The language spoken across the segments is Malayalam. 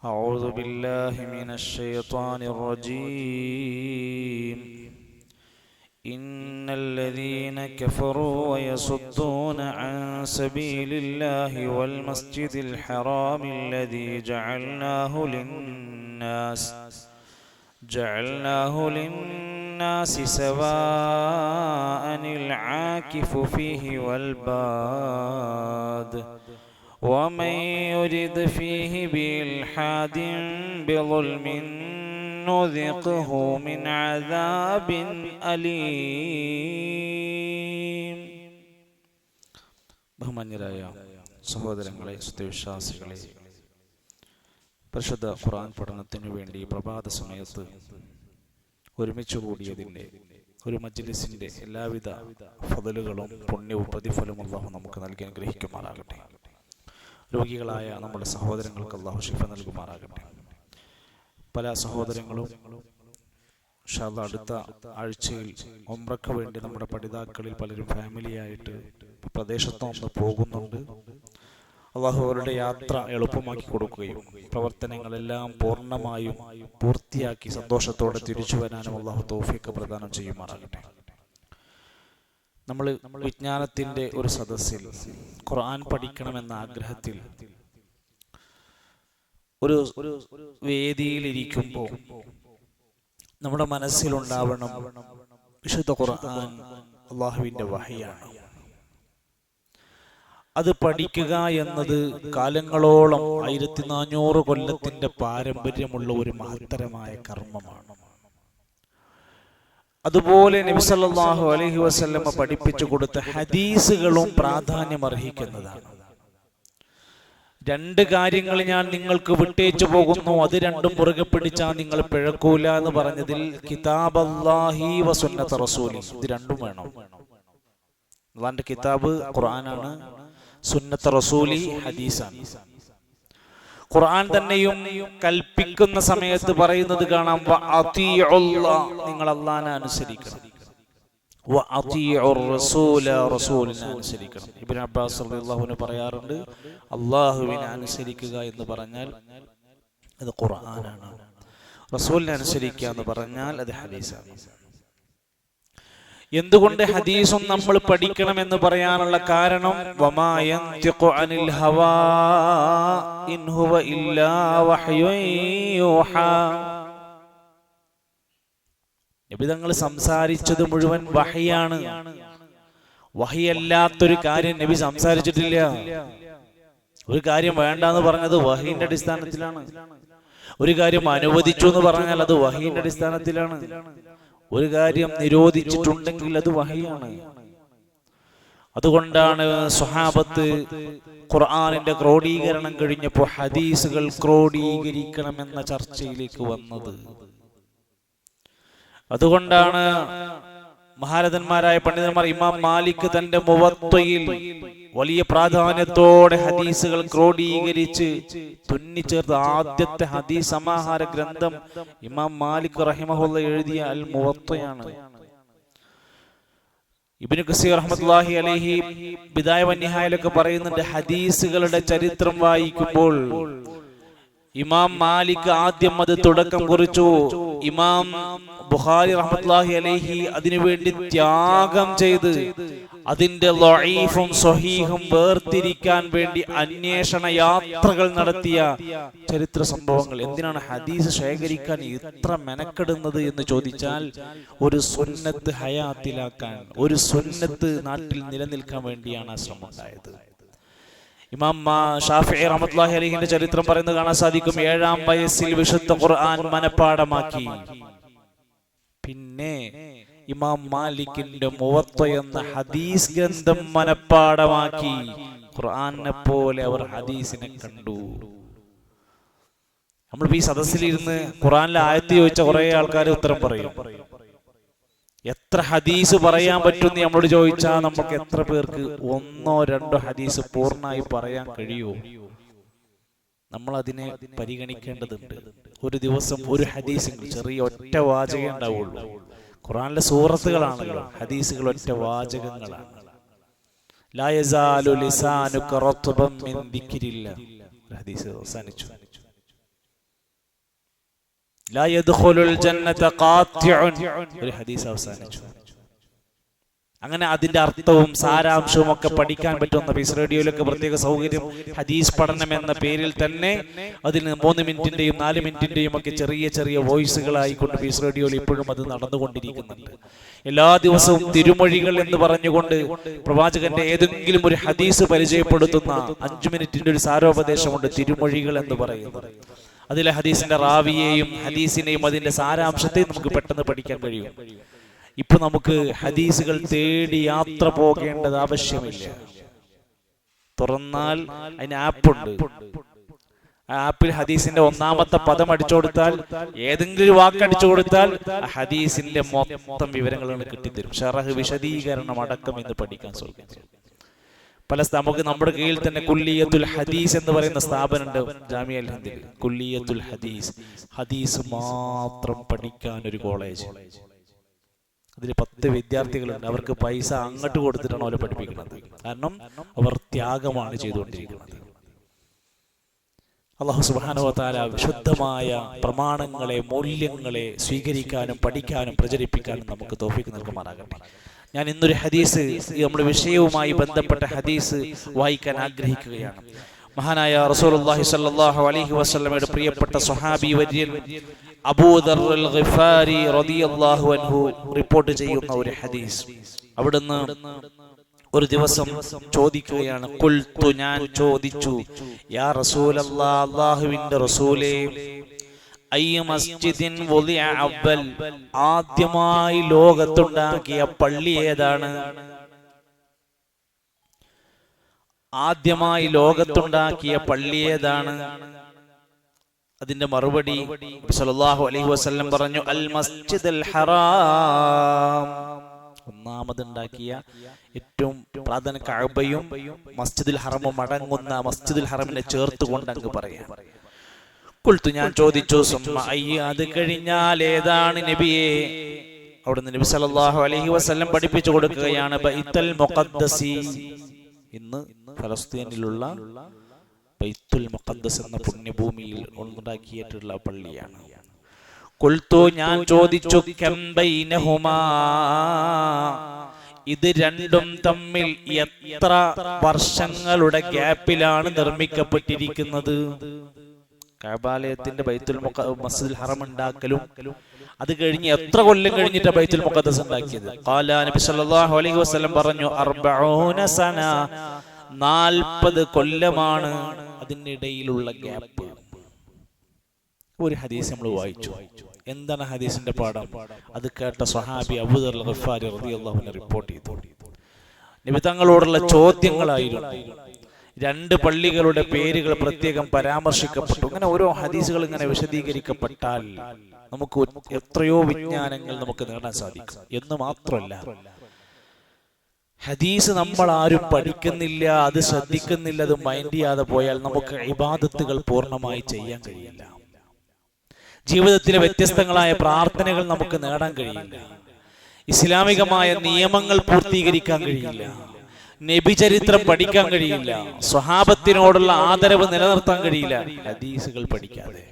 أعوذ بالله من الشيطان الرجيم إن الذين كفروا ويصدون عن سبيل الله والمسجد الحرام الذي جعلناه للناس سواء العاكف فيه والباد ومن يرد فيه بإلحاد بظلم نذقه من عذاب أليم. ബഹുമാന്യരായ സഹോദരങ്ങളെ, സത്യവിശ്വാസികളെ, പരിശുദ്ധ ഖുർആൻ പഠനത്തിനു വേണ്ടി പ്രഭാത സമയത്ത് ഒരുമിച്ച് കൂടിയതിൻ്റെ ഒരു മജ്ലിസിന്റെ എല്ലാവിധ ഫദലുകളും പുണ്യവും പ്രതിഫലവും അല്ലാഹു നമുക്ക് നൽകി അനുഗ്രഹിക്കുമാറാകട്ടെ. രോഗികളായ നമ്മുടെ സഹോദരങ്ങൾക്ക് അല്ലാഹു ശിഫ നൽകുമാറാകട്ടെ. പല സഹോദരങ്ങളും ഇൻഷാ അല്ലാഹ് അടുത്ത ആഴ്ചയിൽ ഉംറയ്ക്ക് വേണ്ടി നമ്മുടെ പഠിതാക്കളിൽ പലരും ഫാമിലിയായിട്ട് പ്രദേശത്ത് പോകുന്നുണ്ട്. അല്ലാഹു അവരുടെ യാത്ര എളുപ്പമാക്കി കൊടുക്കുകയും പ്രവർത്തനങ്ങളെല്ലാം പൂർണ്ണമായും പൂർത്തിയാക്കി സന്തോഷത്തോടെ തിരിച്ചു വരാനും അല്ലാഹു തൗഫീഖ് പ്രദാനം ചെയ്യുമാറാകട്ടെ. നമ്മൾ വിജ്ഞാനത്തിന്റെ ഒരു സദസ്സിൽ ഖുർആൻ പഠിക്കണമെന്ന ആഗ്രഹത്തിൽ ഒരു വേദിയിലിരിക്കുമ്പോൾ നമ്മുടെ മനസ്സിലുണ്ടാവണം, വിശുദ്ധ ഖുർആൻ അല്ലാഹുവിന്റെ വഹയാണ്. അത് പഠിക്കുക എന്നത് കാലങ്ങളോളം 1400 കൊല്ലത്തിന്റെ പാരമ്പര്യമുള്ള ഒരു മഹത്തരമായ കർമ്മമാണ്. അതുപോലെ നബി സല്ലല്ലാഹു അലൈഹി വസല്ലമ പഠിപ്പിച്ചു കൊടുത്ത ഹദീസുകളും പ്രാധാന്യം അർഹിക്കുന്നതാണ്. രണ്ട് കാര്യങ്ങൾ ഞാൻ നിങ്ങൾക്ക് വിട്ടേച്ചു പോകുന്നു, അത് രണ്ടും മുറുകെ പിടിച്ചാൽ നിങ്ങൾ പിഴക്കൂല എന്ന് പറഞ്ഞതിൽ കിതാബല്ലാഹി വ സുന്നത്ത് റസൂലി, ഇത് രണ്ടും വേണം. അല്ലാഹുവിന്റെ കിതാബ് ഖുർആനാണ്, സുന്നത്ത് റസൂലി ഹദീസാണ്. ഖുർആൻ തന്നെയും കൽപ്പിക്കുന്ന സമയത്ത് പറയുന്നത് കാണാം, നിങ്ങൾ അല്ലാഹുവിനെ അനുസരിക്കണം, റസൂലിനെ അനുസരിക്കണം. ഇബ്നു അബ്ബാസ് റളിയല്ലാഹു അൻഹു പറയാറുണ്ട്, അല്ലാഹുവിനെ അനുസരിക്കുക എന്ന് പറഞ്ഞാൽ അത് ഖുർആനാണ്, റസൂലിനെ അനുസരിക്കുക എന്ന് പറഞ്ഞാൽ അത് ഹദീസാണ്. എന്തുകൊണ്ട് ഹദീസും നമ്മൾ പഠിക്കണമെന്ന് പറയാനുള്ള കാരണം, വമാ യൻതിഖു അനിൽ ഹവാ ഇൻ ഹുവ ഇല്ലാ വഹ്യുൻ യൂഹാ. നബി തങ്ങൾ സംസാരിച്ചത് മുഴുവൻ വഹയാണ്. വഹിയല്ലാത്തൊരു കാര്യം നബി സംസാരിച്ചിട്ടില്ല. ഒരു കാര്യം വേണ്ടാന്ന് പറഞ്ഞത് വഹീന്റെ അടിസ്ഥാനത്തിലാണ്. ഒരു കാര്യം അനുവദിച്ചു എന്ന് പറഞ്ഞാൽ അത് വഹീന്റെ അടിസ്ഥാനത്തിലാണ്. ഒരു കാര്യം നിരോധിച്ചിട്ടുണ്ടെങ്കിൽ അത് വഹയാണ്. അതുകൊണ്ടാണ് സ്വഹാബത്ത് ഖുർആനിന്റെ ക്രോഡീകരണം കഴിഞ്ഞപ്പോൾ ഹദീസുകൾ ക്രോഡീകരിക്കണമെന്ന ചർച്ചയിലേക്ക് വന്നത്. അതുകൊണ്ടാണ് മഹാരഥന്മാരായ പണ്ഡിതന്മാർ ഇമാം മാലിക് തന്റെ മുവത്തയിൽ വലിയ പ്രാധാന്യത്തോടെ ഹദീസുകൾ ക്രോഡീകരിച്ച് തുന്നിച്ചേർത്ത് ആദ്യത്തെ ഹദീസ് സമാഹാര ഗ്രന്ഥം ഇമാം മാലിക് റഹിമഹുള്ള എഴുതിയ അൽ മുവത്തയാണ്. ഇബ്നു കസീർ റഹ്മത്തുള്ളാഹി അലൈഹി ബിദായ വന്നിഹായയിലൊക്കെ പറയുന്നുണ്ട്, ഹദീസുകളുടെ ചരിത്രം വായിക്കുമ്പോൾ ഇമാം മാലിക് ആദ്യം അത് തുടക്കം കുറിച്ചു. ഇമാം ബുഖാരി റഹ്മത്തുള്ളാഹി അലൈഹി അതിനുവേണ്ടി ത്യാഗം ചെയ്ത് അതിന്റെ ലഈഫും സ്വഹീഹും വേർതിരിക്കാൻ വേണ്ടി അന്വേഷണ യാത്രകൾ നടത്തിയ ചരിത്ര സംഭവങ്ങൾ. എന്തിനാണ് ഹദീസ് ശേഖരിക്കാൻ ഇത്ര മെനക്കെടുന്നത് എന്ന് ചോദിച്ചാൽ, ഒരു സുന്നത്ത് ഹയാത്തിലാക്കാൻ, ഒരു സുന്നത്ത് നാട്ടിൽ നിലനിൽക്കാൻ വേണ്ടിയാണ് ആ ശ്രമം ഉണ്ടായത്. ഇമാം ഷാഫിഈ റഹ്മത്തുള്ളാഹി അലൈഹിന്റെ ചരിത്രം പറയുന്നത് കാണാൻ സാധിക്കും. 7-ാം വയസ്സിൽ വിശുദ്ധ ഖുർആൻ മനപ്പാഠമാക്കി. പിന്നെ ഇമാം മാലിക്കിന്റെ മുവത്ത എന്ന ഹദീസ് ഗ്രന്ഥം മനപ്പാഠമാക്കി. ഖുർആനെ പോലെ അവർ ഹദീസിനെ കണ്ടു. നമ്മൾ ഈ സദസ്സിലിരുന്ന് ഖുർആനിലെ ആയത്ത് ചോദിച്ച കുറെ ആൾക്കാർ ഉത്തരം പറയും. എത്ര ഹദീസ് പറയാൻ പറ്റുമെന്ന് നമ്മളോട് ചോദിച്ചാൽ നമുക്ക് എത്ര പേർക്ക് 1-2 ഹദീസ് പൂർണ്ണമായി പറയാൻ കഴിയുമോ? നമ്മൾ അതിനെ പരിഗണിക്കേണ്ടതുണ്ട്. ഒരു ദിവസം ഒരു ഹദീസ്, ചെറിയ ഒറ്റ വാചകം ഉണ്ടാവുള്ളൂ. ഖുർആനിലെ സൂറത്തുകളാണല്ലോ, ഹദീസുകൾ ഒറ്റ വാചകങ്ങളാണ്. ലാ യസാലു ലിസാനുക റത്ബൻ മിൻ ദിക്രില്ലാഹ്, ഹദീസ് അവസാനിച്ചു. ലാ യദ്ഖുലുൽ ജന്നത ഖാത്തിഉൻ, ഒരു ഹദീസ് അവസാനിച്ചു. അങ്ങനെ അതിന്റെ അർത്ഥവും സാരാംശവും ഒക്കെ പഠിക്കാൻ പറ്റുന്ന പീസ് റേഡിയോയിലൊക്കെ പ്രത്യേക സൗകര്യം ഹദീസ് പഠനം എന്ന പേരിൽ തന്നെ അതിന് 3 മിനിറ്റിന്റെയും 4 മിനിറ്റിന്റെയും ഒക്കെ ചെറിയ ചെറിയ വോയിസുകളായിക്കൊണ്ട് പീസ് റേഡിയോയിൽ ഇപ്പോഴും അത് നടന്നുകൊണ്ടിരിക്കുന്നുണ്ട്. എല്ലാ ദിവസവും തിരുമൊഴികൾ എന്ന് പറഞ്ഞുകൊണ്ട് പ്രവാചകന്റെ ഏതെങ്കിലും ഒരു ഹദീസ് പരിചയപ്പെടുത്തുന്ന 5 മിനിറ്റിന്റെ ഒരു സാരോപദേശമുണ്ട്, തിരുമൊഴികൾ എന്ന് പറയുന്നത്. അതിലെ ഹദീസിന്റെ റാവിയെയും ഹദീസിനെയും അതിന്റെ സാരാംശത്തെയും നമുക്ക് പെട്ടെന്ന് പഠിക്കാൻ കഴിയും. ഇപ്പൊ നമുക്ക് ഹദീസുകൾ തേടി യാത്ര പോകേണ്ടത് ആവശ്യമില്ല. തുറന്നാൽ അതിന് ആപ്പുണ്ട്. ആ ആപ്പിൽ ഹദീസിന്റെ ഒന്നാമത്തെ പദം അടിച്ചു കൊടുത്താൽ, ഏതെങ്കിലും ഒരു വാക്ക് അടിച്ചു കൊടുത്താൽ ഹദീസിന്റെ മൊത്തം വിവരങ്ങൾ കിട്ടിത്തരും. ഷറഹ്, വിശദീകരണം അടക്കം എന്ന് പഠിക്കാൻ ശ്രമിക്കും. നമുക്ക് നമ്മുടെ കീഴിൽ തന്നെ കുല്ലിയത്തുൽ ഹദീസ് എന്ന് പറയുന്ന സ്ഥാപനമുണ്ട് ജാമിഅ അൽ ഹിന്ദിൽ. കുല്ലിയത്തുൽ ഹദീസ്, ഹദീസ് മാത്രം പഠിക്കാൻ ഒരു കോളേജ്. അതിൽ 10 വിദ്യാർത്ഥികളുണ്ട്. അവർക്ക് പൈസ അങ്ങോട്ട് കൊടുത്തിട്ടാണ് അവരെ പഠിപ്പിക്കുന്നത്. കാരണം അവർ ത്യാഗമാണ് ചെയ്തുകൊണ്ടിരിക്കുന്നത്. അല്ലാഹു സുബ്ഹാനഹു വ തആല വിശുദ്ധമായ പ്രമാണങ്ങളെ, മൂല്യങ്ങളെ സ്വീകരിക്കാനും പഠിക്കാനും പ്രചരിപ്പിക്കാനും നമുക്ക് തൗഫീഖ് നൽകുമാറാകട്ടെ. ഞാൻ ഇന്നൊരു ഹദീസ്, നമ്മുടെ വിഷയവുമായി ബന്ധപ്പെട്ട ഹദീസ് വായിക്കാൻ ആഗ്രഹിക്കുകയാണ്. മഹാനായ റസൂലുള്ളാഹി സ്വല്ലല്ലാഹു അലൈഹി വസല്ലമയുടെ പ്രിയപ്പെട്ട സ്വഹാബി വര്യൻ അബൂ ദർ അൽ ഗിഫാരി റളിയല്ലാഹു അൻഹു റിപ്പോർട്ട് ചെയ്യുന്ന ഒരു ഹദീസ്. അവിടുന്ന് ഒരു ദിവസം ചോദിക്കുകയാണ്, ഖുൽതു, ഞാൻ ചോദിച്ചു, യാ റസൂലല്ലാഹ്, അല്ലാഹുവിന്റെ റസൂലേ, അയ്യ മസ്ജിദിൻ വുദിഅ അവ്വൽ, ആദ്യമായി ലോകത്തുണ്ടാക്കിയ പള്ളി ഏതാണ്? ആദ്യമായി ലോകത്തുണ്ടാക്കിയ പള്ളി ഏതാണ്? അതിന്റെ മറുപടി സല്ലല്ലാഹു അലൈഹി വസല്ലം പറഞ്ഞു, അൽ മസ്ജിദുൽ ഹറാം. ഒന്നാമതുണ്ടാക്കിയ ഏറ്റവും പ്രാധാന്യ കഅബയും മസ്ജിദുൽ ഹറമും അടങ്ങുന്ന മസ്ജിദുൽ ഹറമിനെ ചേർത്തുകൊണ്ട് അങ്ങ് പറയാം. ഖുൽതു, ഞാൻ ചോദിച്ചു, സുമ്മ അയ്യ, അത് കഴിഞ്ഞാൽ ഏതാണ് നബിയെ? അവിടുന്ന് നബി സല്ലല്ലാഹു അലൈഹി വസല്ലം പഠിപ്പിച്ചു കൊടുക്കുകയാണ്, ബൈത്തുൽ മുഖദ്ദസി, ഇന്ന് ഫലസ്തീനിലുള്ള ബൈത്തുൽ മുഖദ്ദസ് എന്ന പുണ്യഭൂമിയിൽ ഉണ്ടാക്കിയിട്ടുള്ള പള്ളിയാണ്. ഖുൽതു, ഞാൻ ചോദിച്ചു, കം ബൈനഹുമാ, ഇത് രണ്ടും തമ്മിൽ എത്ര വർഷങ്ങളുടെ ഗ്യാപ്പിലാണ് നിർമ്മിക്കപ്പെട്ടിരിക്കുന്നത്? കഅബാലയത്തിന്റെ ബൈത്തുൽ മസ്ജിദുൽ ഹറം ഉണ്ടാക്കലും അത് കഴിഞ്ഞ് എത്ര കൊല്ലം കഴിഞ്ഞിട്ട് ബൈത്തുൽ മുഖദ്ദസ് ഉണ്ടാക്കിയത്? ഖാല, നബി സല്ലല്ലാഹു അലൈഹി വസല്ലം പറഞ്ഞു, 40 സന, 40 കൊല്ലമാണ് അതിനിടയിലുള്ള ഗ്യാപ്പ്. ഒരു ഹദീസ് നമ്മൾ വായിച്ചു. എന്താണ് ഹദീസിന്റെ പാഠം? അത് കേട്ട സ്വഹാബി അബൂ ദർ അൽ ഗിഫാരി റളിയല്ലാഹു അൻഹു റിപ്പോർട്ട് ചെയ്തു. നബി തങ്ങളോടുള്ള ചോദ്യങ്ങളായിരുന്നു. 2 പള്ളികളുടെ പേരുകൾ പ്രത്യേകം പരാമർശിക്കപ്പെട്ടു. അങ്ങനെ ഓരോ ഹദീസുകൾ ഇങ്ങനെ വിശദീകരിക്കപ്പെട്ടാൽ നമുക്ക് എത്രയോ വിജ്ഞാനങ്ങൾ നമുക്ക് നേടാൻ സാധിക്കും. എന്ന് മാത്രമല്ല, ഹദീസ് നമ്മൾ ആരും പഠിക്കുന്നില്ല, അത് ശ്രദ്ധിക്കുന്നില്ല, അത് മൈൻഡ് ചെയ്യാതെ പോയാൽ നമുക്ക് ഇബാദത്തുകൾ പൂർണ്ണമായി ചെയ്യാൻ കഴിയില്ല. ജീവിതത്തിലെ വ്യത്യസ്തങ്ങളായ പ്രാർത്ഥനകൾ നമുക്ക് നേടാൻ കഴിയില്ല. ഇസ്ലാമികമായ നിയമങ്ങൾ പൂർത്തീകരിക്കാൻ കഴിയില്ല. നബി ചരിത്രം പഠിക്കാൻ കഴിയില്ല. സ്വഹാബത്തിനോടുള്ള ആദരവ് നിലനിർത്താൻ കഴിയില്ല ഹദീസുകൾ പഠിക്കാതെ.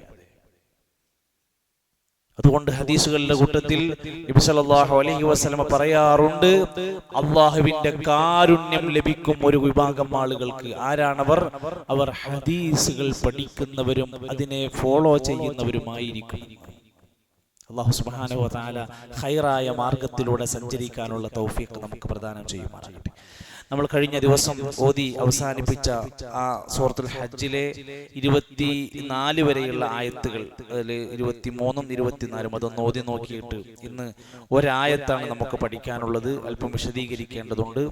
അതുകൊണ്ട് ഹദീസുകളുടെ കൂട്ടത്തിൽ നബി സല്ലല്ലാഹു അലൈഹി വസല്ലം പറയാറുണ്ട്, അല്ലാഹുവിന്റെ കാരുണ്യം ലഭിക്കും ഒരു വിഭാഗം ആളുകൾക്ക്. ആരാണവർ? അവർ ഹദീസുകൾ പഠിക്കുന്നവരും അതിനെ ഫോളോ ചെയ്യുന്നവരുമായിരിക്കും. അല്ലാഹു സുബ്ഹാനഹു വ തആല ഖൈറായ മാർഗത്തിലൂടെ സഞ്ചരിക്കാനുള്ള തൗഫീഖ് നമുക്ക് പ്രദാനം ചെയ്യുമാറാകട്ടെ. നമ്മൾ കഴിഞ്ഞ ദിവസം ഓതി അവസാനിപ്പിച്ച ആ സൂറത്തുൽ ഹജ്ജിലെ 24 വരെയുള്ള ആയത്തുകൾ, അതിൽ 23ഉം 24ഉം അതൊന്ന് ഓതി നോക്കിയിട്ട് ഇന്ന് ഒരായത്താണ് നമുക്ക് പഠിക്കാനുള്ളത്. അല്പം വിശദീകരിക്കേണ്ടതുണ്ട്.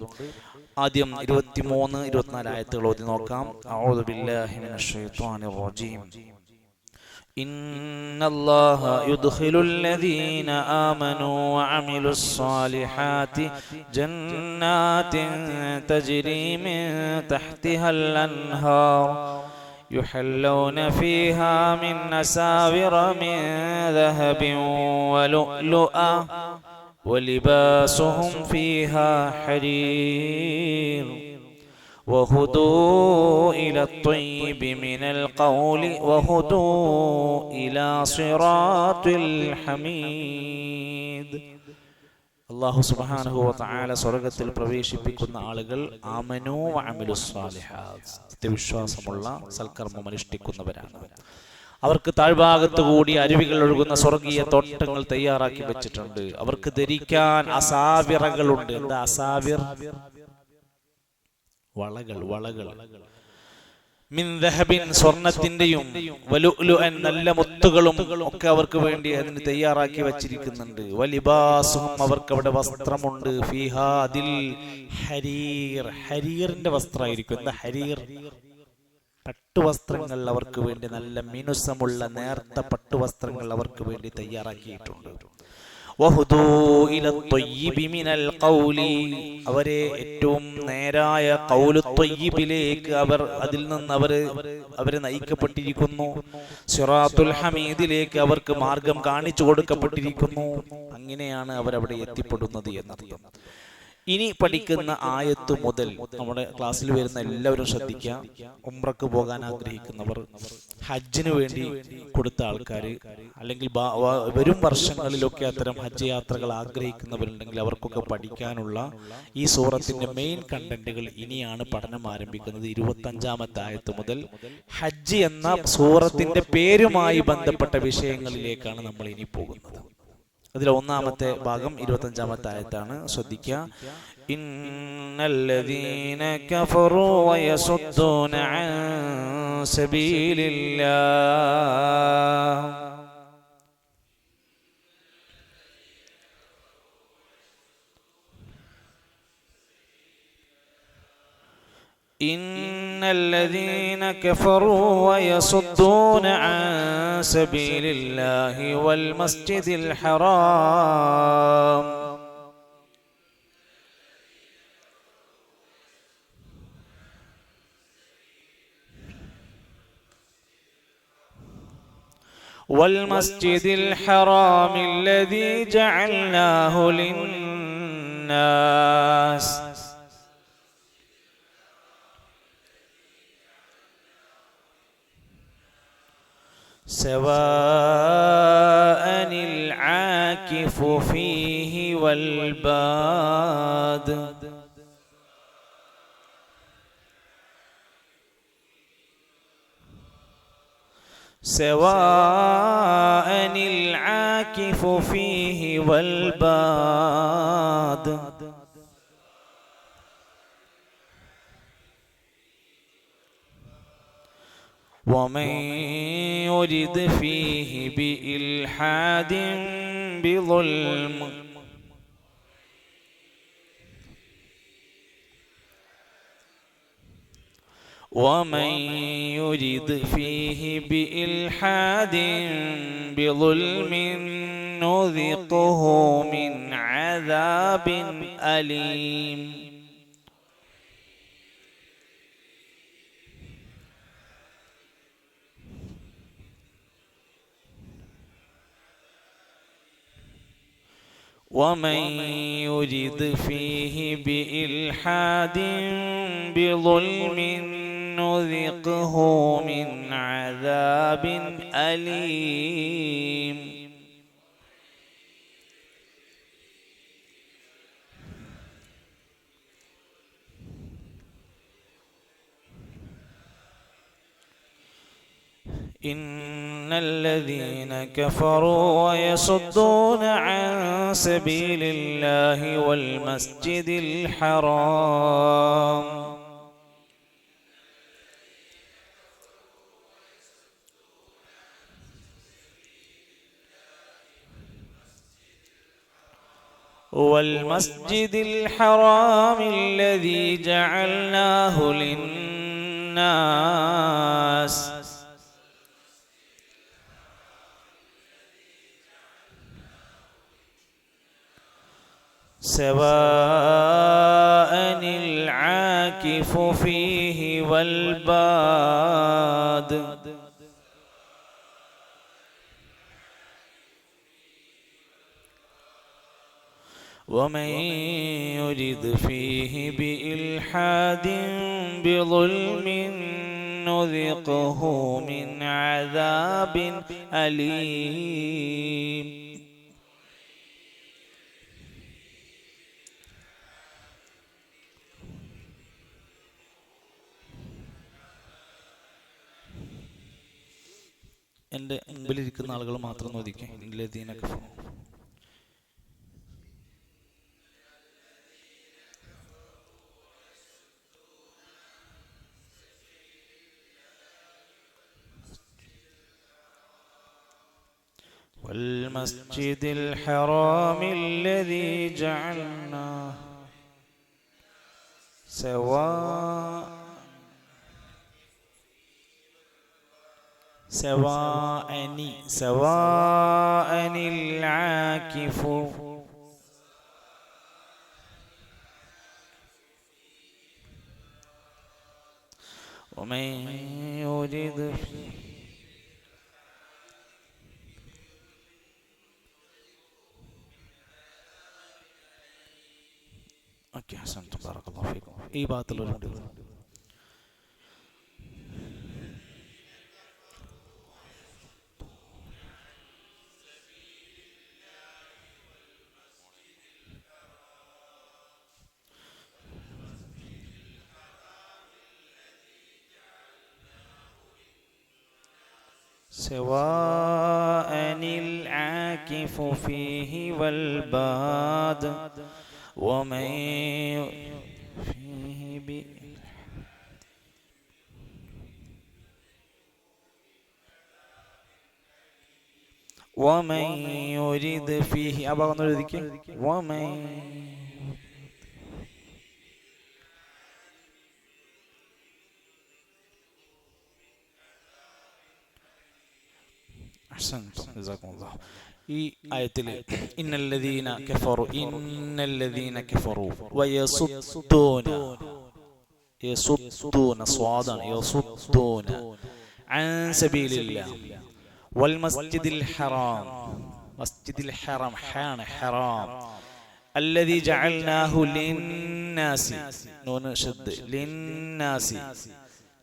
ആദ്യം 23, 24 ആയത്തുകൾ ഓതി നോക്കാം. അഊദു ബില്ലാഹി മിനശ് ശൈത്വാനിർ റജീം. إن الله يدخل الذين آمنوا وعملوا الصالحات جنات تجري من تحتها الأنهار يحلون فيها من أساور من ذهب ولؤلؤا ولباسهم فيها حرير وهدوا إلى الطيب من القول وهدوا إلى صراط الحميد. അല്ലാഹു സുബ്ഹാനഹു വ തആല സ്വർഗ്ഗത്തിൽ പ്രവേശിപ്പിക്കുന്ന ആളുകൾ ആമനൂ വഅമിലുസ് സാലിഹാത്ത്, സത്യവിശ്വാസമുള്ള സൽക്കർമ്മം അനുഷ്ഠിക്കുന്നവരാണ്. അവർക്ക് താഴ്ഭാഗത്ത് കൂടി അരുവികൾ ഒഴുകുന്ന സ്വർഗീയ തോട്ടങ്ങൾ തയ്യാറാക്കി വെച്ചിട്ടുണ്ട്. അവർക്ക് ധരിക്കാൻ അസാവിറകളുണ്ട്. എന്താ അസാവിർ? വളകൾ, വളകൾ. മിൻ ദഹബിൻ, സ്വർണത്തിന്റെയും, വലുഅ്ലുഅൻ, നല്ല മുത്തുകളും ഒക്കെ അവർക്ക് വേണ്ടി അതിന് തയ്യാറാക്കി വെച്ചിരിക്കുന്നുണ്ട്. വലിബാസുഹും, അവർക്ക് അവിടെ വസ്ത്രമുണ്ട്. ഫീഹാ, അതിൽ ഹരീർ, ഹരീറിന്റെ വസ്ത്രമായിരിക്കും. എന്താ ഹരീർ? പട്ടുവസ്ത്രങ്ങൾ അവർക്ക് വേണ്ടി, നല്ല മിനുസമുള്ള നേർത്ത പട്ടുവസ്ത്രങ്ങൾ അവർക്ക് വേണ്ടി തയ്യാറാക്കിയിട്ടുണ്ട്. വഹുദൂ ഇല ത്വയ്യിബി മിനൽ ഖൗലി, അവരെ ഏറ്റവും നേരായ ഖൗലു ത്വയ്യിബിലേക്ക് അതിൽ നിന്ന് അവരെ നയിക്കപ്പെട്ടിരിക്കുന്നു. സിറാത്തുൽ ഹമീദിലേക്ക് അവർക്ക് മാർഗം കാണിച്ചു കൊടുക്കപ്പെട്ടിരിക്കുന്നു. അങ്ങനെയാണ് അവരവിടെ എത്തിപ്പെടുന്നത് എന്നർത്ഥം. ഇനി പഠിക്കുന്ന ആയത്ത് മുതൽ നമ്മുടെ ക്ലാസ്സിൽ വരുന്ന എല്ലാവരും ശ്രദ്ധിക്കുക. ഉംറക്ക് പോകാൻ ആഗ്രഹിക്കുന്നവർ, ഹജ്ജിന് വേണ്ടി കൊടുത്ത ആൾക്കാർ, അല്ലെങ്കിൽ വരും വർഷങ്ങളിലൊക്കെ അത്തരം ഹജ്ജ് യാത്രകൾ ആഗ്രഹിക്കുന്നവരുണ്ടെങ്കിൽ അവർക്കൊക്കെ പഠിക്കാനുള്ള ഈ സൂറത്തിന്റെ മെയിൻ കണ്ടന്റുകൾ ഇനിയാണ് പഠനം ആരംഭിക്കുന്നത്. 25-ാമത്തെ ആയത്ത് മുതൽ ഹജ്ജ് എന്ന സൂറത്തിന്റെ പേരുമായി ബന്ധപ്പെട്ട വിഷയങ്ങളിലേക്കാണ് നമ്മൾ ഇനി പോകുന്നത്. അതിൽ ഒന്നാമത്തെ ഭാഗം 25-ാമത്തെ ആയത്താണ്. ശ്രദ്ധിക്കുക. ഇന്നല്ലദീന കഫറൂ വയസുദ്ദൂന അൻ സബീലില്ലാഹ് إن الذين كفروا ويصدون عن سبيل الله والمسجد الحرام الذي جعلناه للناس سواء العاكف فيه والباد سواء العاكف فيه والباد ومن يرد فيه بإلحاد بظلم ومن يرد فيه بإلحاد بظلم نذقه من عذاب أليم. ومن يرد فيه بإلحاد بظلم نذقه من عذاب أليم. إن الذين كفروا ويصدون عن سبيل الله والمسجد الحرام الذي جعلناه للناس سواء العاكف فيه والباد ومن يرد فيه بإلحاد بظلم نذقه من عذاب أليم. എൻ്റെ മുമ്പിലിരിക്കുന്ന ആളുകൾ മാത്രം നോദിക്കേ. ഇല്ലദീനക والمسجد الحرام الذي جعلناه سواء العاكف ومن يرد ഓക്കെ ഹസൻ ബറകല്ലാഹു ഫീക്കും. ഈ ഭാഗത്തുള്ളവരുണ്ട്. سواء العاكف فيه والباد ومن يرد فيه أبغى نقول ذيك ومن أحسنتم جزاكم الله. ഈ ആയത്തിൽ ഇന്നല്ലദീന കഫറു വയസുദ്ദൂന സ്വാദാണ് യസുദ്ദൂന അൻ സബീലില്ലാഹ് വൽ മസ്ജിദിൽ ഹറാം ഹറാം الذي جعلناه للناس نون شد للناس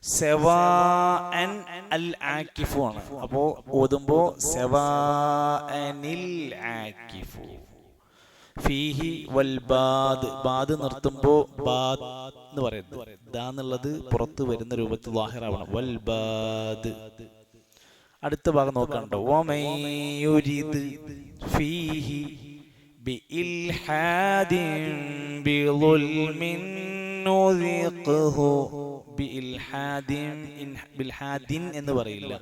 സവാഅൻ അൽ ആകിഫു ആണ്. അപ്പോൾ ഓതുമ്പോൾ സവാഅനിൽ ആകിഫു ഫീഹി വൽ ബാദ് നിർത്തുമ്പോൾ ബാദ് എന്ന് പറയുന്നത് ദാ എന്നുള്ളത് പുറത്ത് വരുന്ന രൂപത്തിൽ ലാഹിറാവണം. വൽ ബാദ്. അടുത്ത ഭാഗം നോക്കണ്ടോ. വമൻ യുരിദ് ഫീഹി ബിഇൽഹാദിൻ ബിളുൽമിൻ നുദിഖഹു. ബിൽഹാദിൻ എന്ന് പറയില്ല.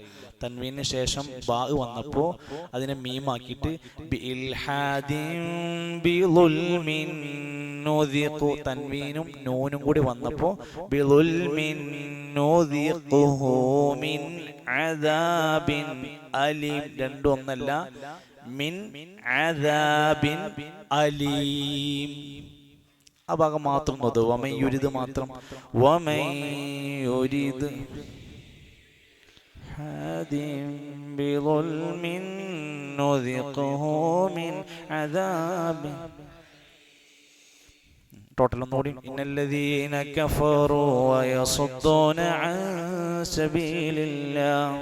തൻവീന് ശേഷം ബാ വന്നപ്പോ അതിനെ മീമാക്കിയിട്ട് ബിൽഹാദിൻ ബിളുൽമിൻ നുദിഖു. തൻവീനും നൂനും കൂടി വന്നപ്പോ ബിളുൽമിൻ നുദിഖുഹു മിൻ അദാബിൻ അലീം. രണ്ടും ഒന്നല്ല. മിൻ അദാബിൻ അലീം. ആ ഭാഗം മാത്രം നോത്. വമൻ യുരിദ് മാത്രം. വമൻ യുരിദ് ഹാദിൻ ബിളുൽമിൻ നുദിഖുഹു മിൻ അദാബിൻ. ടോട്ടൽ ഒന്നുകൂടി. ഇന്നല്ലദീന കഫറു വയസുദ്ദൂന അൻ സബീലില്ലാഹ്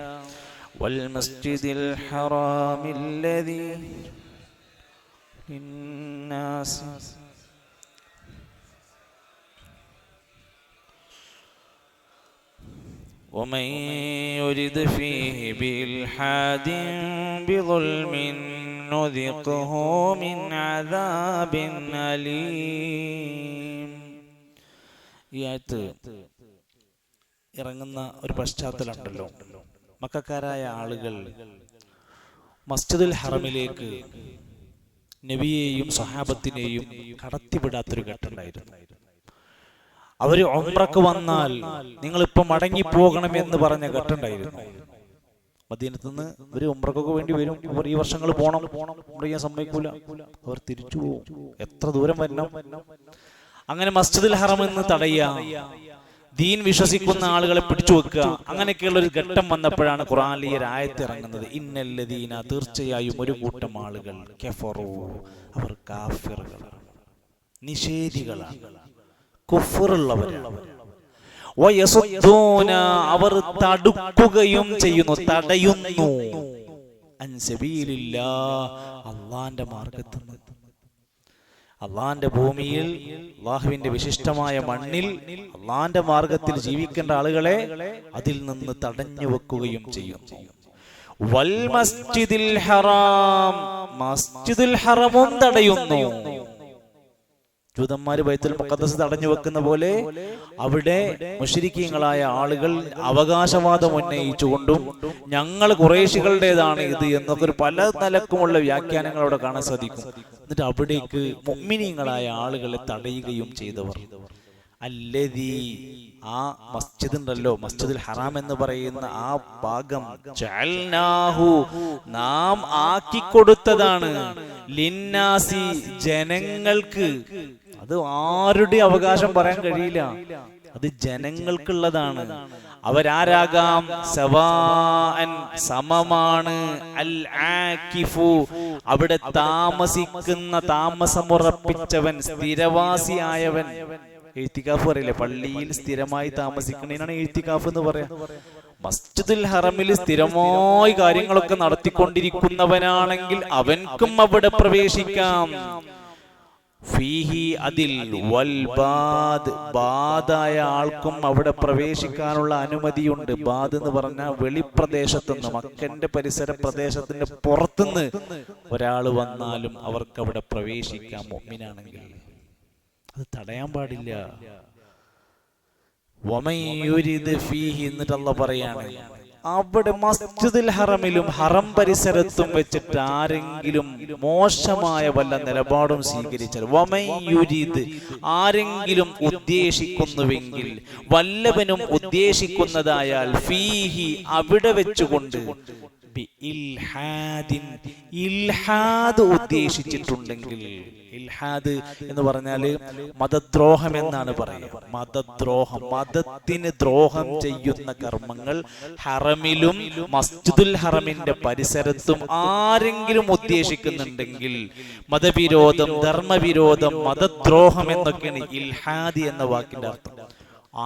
വൽ മസ്ജിദിൽ ഹറാമില്ലദീ ലിന്നാസ് ومن يرد فيه بإلحاد بظلم نذقه من عذاب أليم. ഈ ആയത്ത് ഇറങ്ങുന്ന ഒരു പശ്ചാത്തലമുണ്ടല്ലോ. മക്കക്കാരായ ആളുകൾ മസ്ജിദുൽ ഹറമിലേക്ക് നബിയെയും സ്വഹാബത്തിനെയും കടത്തിവിടാത്തൊരു ഘട്ടമുണ്ടായിരുന്നു. അവര് ഉംറക്ക് വന്നാൽ നിങ്ങളിപ്പോ മടങ്ങിപ്പോകണമെന്ന് പറഞ്ഞ ഘട്ടമുണ്ടായിരുന്നു. മദീനത്ത് നിന്ന് ഒരു ഉംറക്കൊക്കെ വേണ്ടി വരും. അവർ ഈ വർഷങ്ങൾ പോണം ചെയ്യാൻ സമ്മതിക്കൂല. അവർ തിരിച്ചു പോകും. എത്ര ദൂരം വരണം. അങ്ങനെ മസ്ജിദുൽ ഹറം എന്ന് തടയുക, ദീൻ വിശ്വസിക്കുന്ന ആളുകളെ പിടിച്ചു വെക്കുക, അങ്ങനെയൊക്കെയുള്ള ഒരു ഘട്ടം വന്നപ്പോഴാണ് ഖുർആനിൽ ഈ ആയത്ത് ഇറങ്ങുന്നത്. ഇന്നല്ലദീന, തീർച്ചയായും ഒരു കൂട്ടം ആളുകൾ, കഫറു, അവർ കാഫിറുകളാണ്. നിഷേധികളാണ്, കുഫറുള്ളവരാണ്. വയസുദ്ദൂന അവർ തടുക്കുകയും ചെയ്യുന്നു, തടയുന്നു, അൻ സബീലില്ലാഹ് അല്ലാഹുവിന്റെ മാർഗ്ഗത്തിൽ നിന്ന്. അള്ളാന്റെ ഭൂമിയിൽ, അള്ളാഹുവിന്റെ വിശിഷ്ടമായ മണ്ണിൽ അള്ളാന്റെ മാർഗത്തിൽ ജീവിക്കേണ്ട ആളുകളെ അതിൽ നിന്ന് തടഞ്ഞു വെക്കുകയും ചെയ്യുന്നു. വൽ മസ്ജിദിൽ ഹറാം, മസ്ജിദുൽ ഹറമും തടയുന്നു. ജൂതന്മാര് ബൈത്തുൽ മുഖദ്ദസ് തടഞ്ഞു വെക്കുന്ന പോലെ അവിടെ മുശ്രിക്കീങ്ങളായ ആളുകൾ അവകാശവാദം ഉന്നയിച്ചുകൊണ്ടും ഞങ്ങൾ ഖുറൈശികളുടേതാണ് ഇത് എന്നൊക്കെ ഒരു പല നിലക്കുമുള്ള വ്യാഖ്യാനങ്ങൾ അവിടെ കാണാൻ സാധിക്കും. എന്നിട്ട് അവിടേക്ക് മുഅ്മിനീങ്ങളായ ആളുകളെ തടയുകയും ചെയ്തവർ. അല്ലദീ, ആ മസ്ജിദ് ഉണ്ടല്ലോ, മസ്ജിദുൽ ഹറാം എന്ന് പറയുന്ന ആ ഭാഗം, ജഅൽനാഹു നാം ആക്കിക്കൊടുത്തതാണ്, ലിന്നാസി ജനങ്ങൾക്ക്. അത് ആരുടെ അവകാശം പറയാൻ കഴിയില്ല, അത് ജനങ്ങൾക്കുള്ളതാണ്. അവരാരാകാം, സവാഅൻ സമമാണ്, അൽ ആകിഫു അവിടെ താമസിക്കുന്ന, താമസമുറപ്പിച്ചവൻ, സ്ഥിരവാസിയായവൻ. എഴുത്തിക്കാഫ് പറയില്ലേ, പള്ളിയിൽ സ്ഥിരമായി താമസിക്കുന്നതിനാണ് എഴുത്തിക്കാഫ് എന്ന് പറയാ. മസ്ജിദുൽ ഹറമിൽ സ്ഥിരമായി കാര്യങ്ങളൊക്കെ നടത്തിക്കൊണ്ടിരിക്കുന്നവനാണെങ്കിൽ അവൻക്കും അവിടെ പ്രവേശിക്കാം. ഫീഹി അതിൽ, വൽ ബാദ് ബാദായ ആൾക്കും അവിടെ പ്രവേശിക്കാനുള്ള അനുമതിയുണ്ട്. ബാദ് എന്ന് പറഞ്ഞാൽ വെളിപ്രദേശത്തുനിന്ന്, മക്കന്റെ പരിസര പ്രദേശത്തിന്റെ പുറത്തുനിന്ന് ഒരാൾ വന്നാലും അവർക്ക് അവിടെ പ്രവേശിക്കാം മുഅ്മിനാണെങ്കിൽ. അത് തടയാൻ പാടില്ല. വമൻ യുരിദ് ഫീഹി എന്നിട്ട് അല്ലാഹ് പറയാണ്, അവിടെ മസ്ജിദുൽ ഹറമിലും ഹറം പരിസരത്തും വെച്ചിട്ട് ആരെങ്കിലും മോശമായ വല്ല നിലപാടും സ്വീകരിച്ചാൽ, വമൻ യുരിദ് ആരെങ്കിലും ഉദ്ദേശിക്കുന്നുവെങ്കിൽ, വല്ലവനും ഉദ്ദേശിക്കുന്നതായാൽ, ഫീഹി അവിടെ വെച്ചുകൊണ്ട്, ഇൽഹാദ് ഉദ്ദേശിച്ചിട്ടുണ്ടെങ്കിൽ, ഇൽഹാദ് എന്ന് പറഞ്ഞാല് മതദ്രോഹം എന്നാണ് പറയുക. മതദ്രോഹം, മതത്തിന് ദ്രോഹം ചെയ്യുന്ന കർമ്മങ്ങൾ ഹറമിലും മസ്ജിദുൽ ഹറമിന്റെ പരിസരത്തും ആരെങ്കിലും ഉദ്ദേശിക്കുന്നുണ്ടെങ്കിൽ, മതവിരോധം, ധർമ്മവിരോധം, മതദ്രോഹം എന്നൊക്കെയാണ് ഇൽഹാദ് എന്ന വാക്കിന്റെ അർത്ഥം.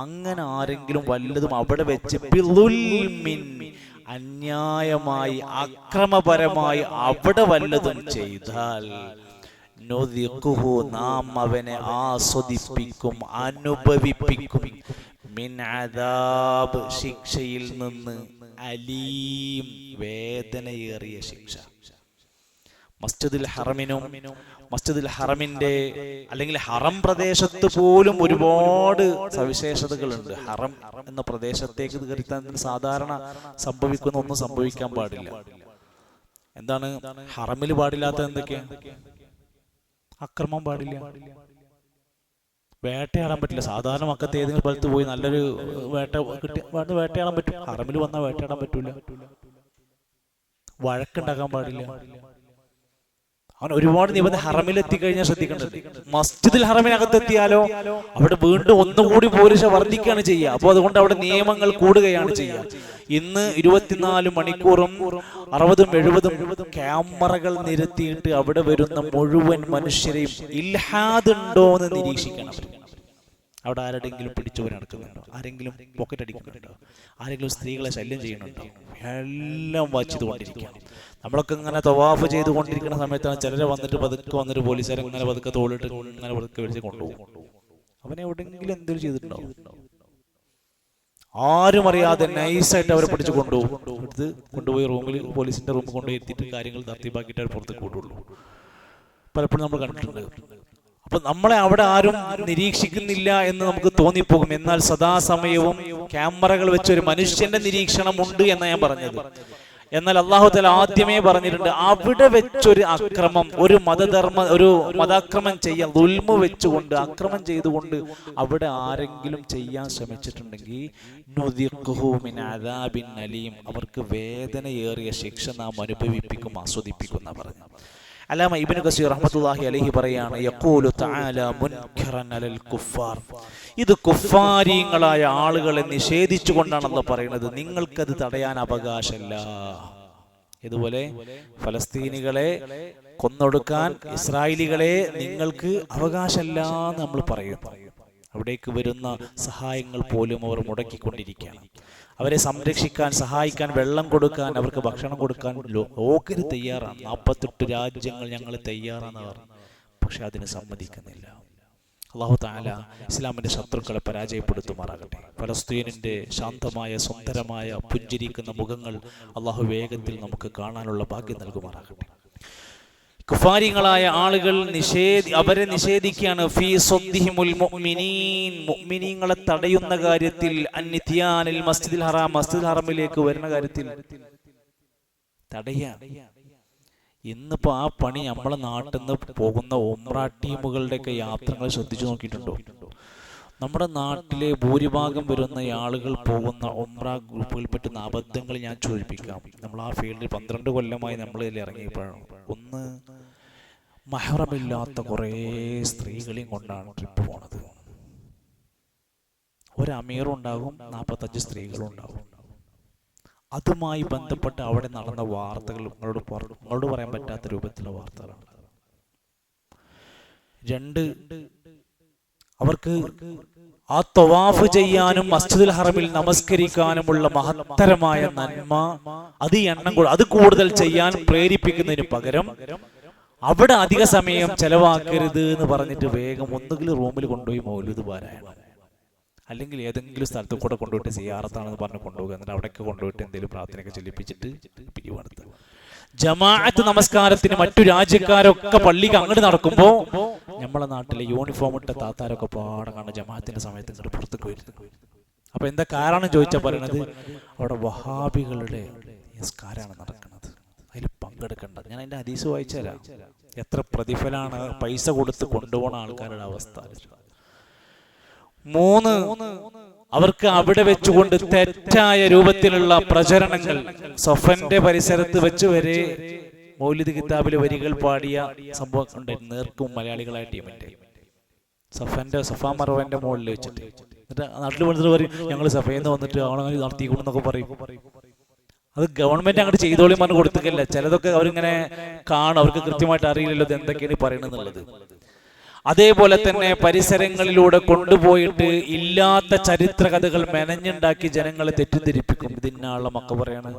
അങ്ങനെ ആരെങ്കിലും വല്ലതും അവിടെ വെച്ച് ബിളുൽമിൻ അന്യായമായി, അക്രമപരമായി അവിടെ വല്ലതും ചെയ്താൽ, നുദിഖുഹു നാം അവനെ ആസ്വദിപ്പിക്കും, അനുഭവിപ്പിക്കും, മിൻ അദാബ് ശിക്ഷയിൽ നിന്ന്, അലീം വേദനയേറിയ ശിക്ഷ. മസ്ജിദുൽ ഹറമിനും മസ്ജിദുൽ ഹറമിന്റെ അല്ലെങ്കിൽ ഹറം പ്രദേശത്ത് പോലും ഒരുപാട് സവിശേഷതകളുണ്ട്. ഹറം എന്ന പ്രദേശത്തേക്ക് കയറിത്താൻ സാധാരണ സംഭവിക്കുന്ന ഒന്നും സംഭവിക്കാൻ പാടില്ല. എന്താണ് ഹറമിൽ പാടില്ലാത്ത? എന്തൊക്കെയാ? അക്രമം പാടില്ല, വേട്ടയാടാൻ പറ്റില്ല. സാധാരണ മക്കത്ത് ഏതെങ്കിലും സ്ഥലത്ത് പോയി നല്ലൊരു വേട്ടയാടാൻ പറ്റും, ഹറമിൽ വന്നാൽ വേട്ടയാടാൻ പറ്റൂല. വഴക്കുണ്ടാക്കാൻ പാടില്ല. അവൻ ഒരുപാട് നിബന്ധന. ഹറമിലെത്തിക്കഴിഞ്ഞാൽ ശ്രദ്ധിക്കേണ്ടത്, മസ്ജിദുൽ ഹറമിനകത്തെത്തിയാലോ അവിടെ വീണ്ടും ഒന്നുകൂടി പോലീസ് വർദ്ധിക്കുകയാണ് ചെയ്യുക. അപ്പോൾ അതുകൊണ്ട് അവിടെ നിയമങ്ങൾ കൂടുകയാണ് ചെയ്യുക. ഇന്ന് 24 മണിക്കൂറും 60-70 ക്യാമറകൾ നിരത്തിയിട്ട് അവിടെ വരുന്ന മുഴുവൻ മനുഷ്യരെയും ഇൽഹാദ് ഉണ്ടോ എന്ന് നിരീക്ഷിക്കണം. അവിടെ ആരുടെങ്കിലും പിടിച്ചുപോയി നടക്കുന്നുണ്ടോ? ആരെങ്കിലും പോക്കറ്റ് അടിക്കുന്നുണ്ടോ? ആരെങ്കിലും സ്ത്രീകളെ ശല്യം ചെയ്യുന്നുണ്ടോ? എല്ലാം വായിച്ചുകൊണ്ടിരിക്കുകയാണ്. നമ്മളൊക്കെ ഇങ്ങനെ തവാഫ് ചെയ്തുകൊണ്ടിരിക്കുന്ന സമയത്താണ് ചിലരെ വന്നിട്ട് പതുക്കെ വന്നിട്ട് പോലീസുകാരെ ഇങ്ങനെ പതുക്കെ തോളിട്ട് ഇങ്ങനെ പതുക്കെ വിളിച്ച് കൊണ്ടുപോകും. അവനെ എവിടെയെങ്കിലും എന്തെങ്കിലും ചെയ്തിട്ടുണ്ടോ? ആരും അറിയാതെ നൈസായിട്ട് അവരെ പിടിച്ച് കൊണ്ടുപോകും. എടുത്ത് കൊണ്ടുപോയി റൂമിൽ, പോലീസിന്റെ റൂമിൽ കൊണ്ടുപോയി എത്തിയിട്ട് കാര്യങ്ങൾ തർത്തീബാക്കിയിട്ട് അവർ പുറത്തേക്ക് കൊണ്ടുള്ളൂ. പലപ്പോഴും നമ്മൾ കണ്ടിട്ടുണ്ട്. അപ്പൊ നമ്മളെ അവിടെ ആരും നിരീക്ഷിക്കുന്നില്ല എന്ന് നമുക്ക് തോന്നിപ്പോകും. എന്നാൽ സദാസമയവും ക്യാമറകൾ വെച്ച് ഒരു മനുഷ്യന്റെ നിരീക്ഷണം ഉണ്ട് എന്നാണ് ഞാൻ പറഞ്ഞത്. എന്നാൽ അല്ലാഹു തആല ആദ്യമേ പറഞ്ഞിട്ടുണ്ട്, അവിടെ വെച്ചൊരു അക്രമം, ഒരു മതാക്രമം ചെയ്യാൻ, ദുൽമ വെച്ചുകൊണ്ട്, അക്രമം ചെയ്തുകൊണ്ട് അവിടെ ആരെങ്കിലും ചെയ്യാൻ ശ്രമിച്ചിട്ടുണ്ടെങ്കിൽ നുദിഖുഹു മിൻ അദാബിൻ അലീം, അവർക്ക് വേദനയേറിയ ശിക്ഷ നാം അനുഭവിപ്പിക്കും, ആസ്വദിപ്പിക്കുന്ന പറഞ്ഞു. അല്ലാമ ഇബ്നു കസീർ റഹ്മത്തുള്ളാഹി അലൈഹി പറയാണ്, യഖൂലു തആല മുൻകറൻ അലൽ കുഫാർ, ഇത് കുഫാരീങ്ങളായ ആളുകളെ നിഷേധിച്ചുകൊണ്ടാണ് അല്ലാഹു പറയുന്നത്. നിങ്ങൾക്കത് തടയാൻ അവകാശമില്ല. ഇതുപോലെ ഫലസ്തീനികളെ കൊന്നൊടുക്കാൻ ഇസ്രായേലികളെ നിങ്ങൾക്ക് അവകാശമില്ല എന്ന് നമ്മൾ പറയുന്നു. അവിടേക്ക് വരുന്ന സഹായങ്ങൾ പോലും അവർ മുടക്കിക്കൊണ്ടിരിക്കുകയാണ്. അവരെ സംരക്ഷിക്കാൻ, സഹായിക്കാൻ, വെള്ളം കൊടുക്കാൻ, അവർക്ക് ഭക്ഷണം കൊടുക്കാൻ ലോകര് തയ്യാറാണ്. 48 രാജ്യങ്ങൾ ഞങ്ങൾ തയ്യാറാണെന്ന് പറഞ്ഞു. പക്ഷെ അതിന് സമ്മതിക്കുന്നില്ല. അല്ലാഹു തആല ഇസ്ലാമിന്റെ ശത്രുക്കളെ പരാജയപ്പെടുത്തുമാറാകട്ടെ. ഫലസ്തീനിന്റെ ശാന്തമായ, സുന്ദരമായ, പുഞ്ചിരിക്കുന്ന മുഖങ്ങൾ അല്ലാഹു വേഗത്തിൽ നമുക്ക് കാണാനുള്ള ഭാഗ്യം നൽകുമാറാകട്ടെ. കുഫാരികളായ ആളുകൾ അവരെ നിഷേധിക്കുകയാണ്. ഫീ സ്വദ്ദിഹിമുൽ മുഅ്മിനീൻ, മുഅ്മിനീങ്ങളെ തടയുന്ന കാര്യത്തിൽ, അന്നിത്യാനിൽ മസ്ജിദുൽ ഹറാം, മസ്ജിദുൽ ഹറമിലേക്ക് വരുന്ന കാര്യത്തിൽ തടയാ. ഇന്നിപ്പോ ആ പണി നമ്മളെ നാട്ടിൽ നിന്ന് പോകുന്ന ഉംറ ടീമുകളുടെയൊക്കെ യാത്രകൾ ശ്രദ്ധിച്ചു നോക്കിയിട്ടുണ്ടോ? നമ്മുടെ നാട്ടിലെ ഭൂരിഭാഗം വരുന്ന ആളുകൾ പോകുന്ന ഉംറ ഗ്രൂപ്പുകളിൽ പറ്റുന്ന അബദ്ധങ്ങൾ ഞാൻ സൂചിപ്പിക്കാം. നമ്മൾ ആ ഫീൽഡിൽ 12 കൊല്ലമായി നമ്മൾ ഇതിൽ ഇറങ്ങിയപ്പോഴാണ്. ഒന്ന്, മഹ്റമില്ലാത്ത കുറേ സ്ത്രീകളെയും കൊണ്ടാണ് ട്രിപ്പ് പോണത്. ഒരു അമീറും ഉണ്ടാകും, 45 സ്ത്രീകളും ഉണ്ടാകും. അതുമായി ബന്ധപ്പെട്ട് അവിടെ നടന്ന വാർത്തകൾ നിങ്ങളോട് പറയാൻ പറ്റാത്ത രൂപത്തിലുള്ള വാർത്തകളാണ്. 2, അവർക്ക് ആ തവാഫ് ചെയ്യാനും മസ്ജിദുൽ ഹറമിൽ നമസ്കരിക്കാനുമുള്ള മഹത്തരമായ നന്മ അത് കൂടുതൽ ചെയ്യാൻ പ്രേരിപ്പിക്കുന്നതിന് പകരം അവിടെ അധിക സമയം ചെലവാക്കരുത് എന്ന് പറഞ്ഞിട്ട് വേഗം ഒന്നുകിൽ റൂമിൽ കൊണ്ടുപോയി മൗലൂദ് പാരായണം, അല്ലെങ്കിൽ ഏതെങ്കിലും സ്ഥലത്ത് കൂടെ കൊണ്ടുപോയിട്ട് സിയാറത്താണെന്ന് പറഞ്ഞ് കൊണ്ടുപോകുക. എന്നിട്ട് അവിടേക്ക് കൊണ്ടുപോയിട്ട് എന്തെങ്കിലും പ്രാർത്ഥനയൊക്കെ ചൊല്ലിപ്പിച്ചിട്ട് പിരിവെടുത്ത് ജമാഅത്ത് നമസ്കാരത്തിന് മറ്റു രാജ്യക്കാരൊക്കെ പള്ളിക്ക് അങ്ങോട്ട് നടക്കുമ്പോ നമ്മളെ നാട്ടിലെ യൂണിഫോം ഇട്ട താത്താരൊക്കെ പാടെ കാണുന്ന ജമാഅത്തിന്റെ സമയത്ത് ഇങ്ങോട്ട് പുറത്തേക്ക് വരുന്നത്. അപ്പൊ എന്താ കാരണം ചോദിച്ചാൽ പറയണത്, അവിടെ വഹാബികളുടെ നിസ്കാരമാണ് നടക്കുന്നത്, അതിൽ പങ്കെടുക്കേണ്ടത്. ഞാൻ അതിന്റെ ഹദീസ് വായിച്ചാലാ എത്ര പ്രതിഫലാണ് പൈസ കൊടുത്ത് കൊണ്ടുപോകുന്ന ആൾക്കാരുടെ അവസ്ഥ. 3, അവർക്ക് അവിടെ വെച്ചുകൊണ്ട് തെറ്റായ രൂപത്തിലുള്ള പ്രചരണങ്ങൾ, സഫന്റെ പരിസരത്ത് വെച്ച് വരെ മൗലിദ് കിതാബിലെ വരികൾ പാടിയ സംഭവം ഉണ്ടായിരുന്നു. നേർക്കും മലയാളികളായ ടീമിന്റെ സഫാ മറവന്റെ മുകളിൽ വെച്ചിട്ട് എന്നിട്ട് നാട്ടിൽ വന്നിട്ട് പറയും ഞങ്ങൾ സഫയെന്ന് വന്നിട്ട് അവളങ്ങനെ നടത്തിക്കൊണ്ടെന്നൊക്കെ പറയും. അത് ഗവൺമെന്റ് അങ്ങോട്ട് ചെയ്തോളി പറഞ്ഞ് കൊടുത്തിട്ടില്ല. ചിലതൊക്കെ അവരിങ്ങനെ കാണും, അവർക്ക് കൃത്യമായിട്ട് അറിയില്ലല്ലോ ഇത് എന്തൊക്കെയാണ് പറയണെന്നുള്ളത്. അതേപോലെ തന്നെ പരിസരങ്ങളിലൂടെ കൊണ്ടുപോയിട്ട് ഇല്ലാത്ത ചരിത്ര കഥകൾ മെനഞ്ഞുണ്ടാക്കി ജനങ്ങളെ തെറ്റിദ്ധരിപ്പിക്കും. ഇതിനാളെ മക്ക പറയാണ്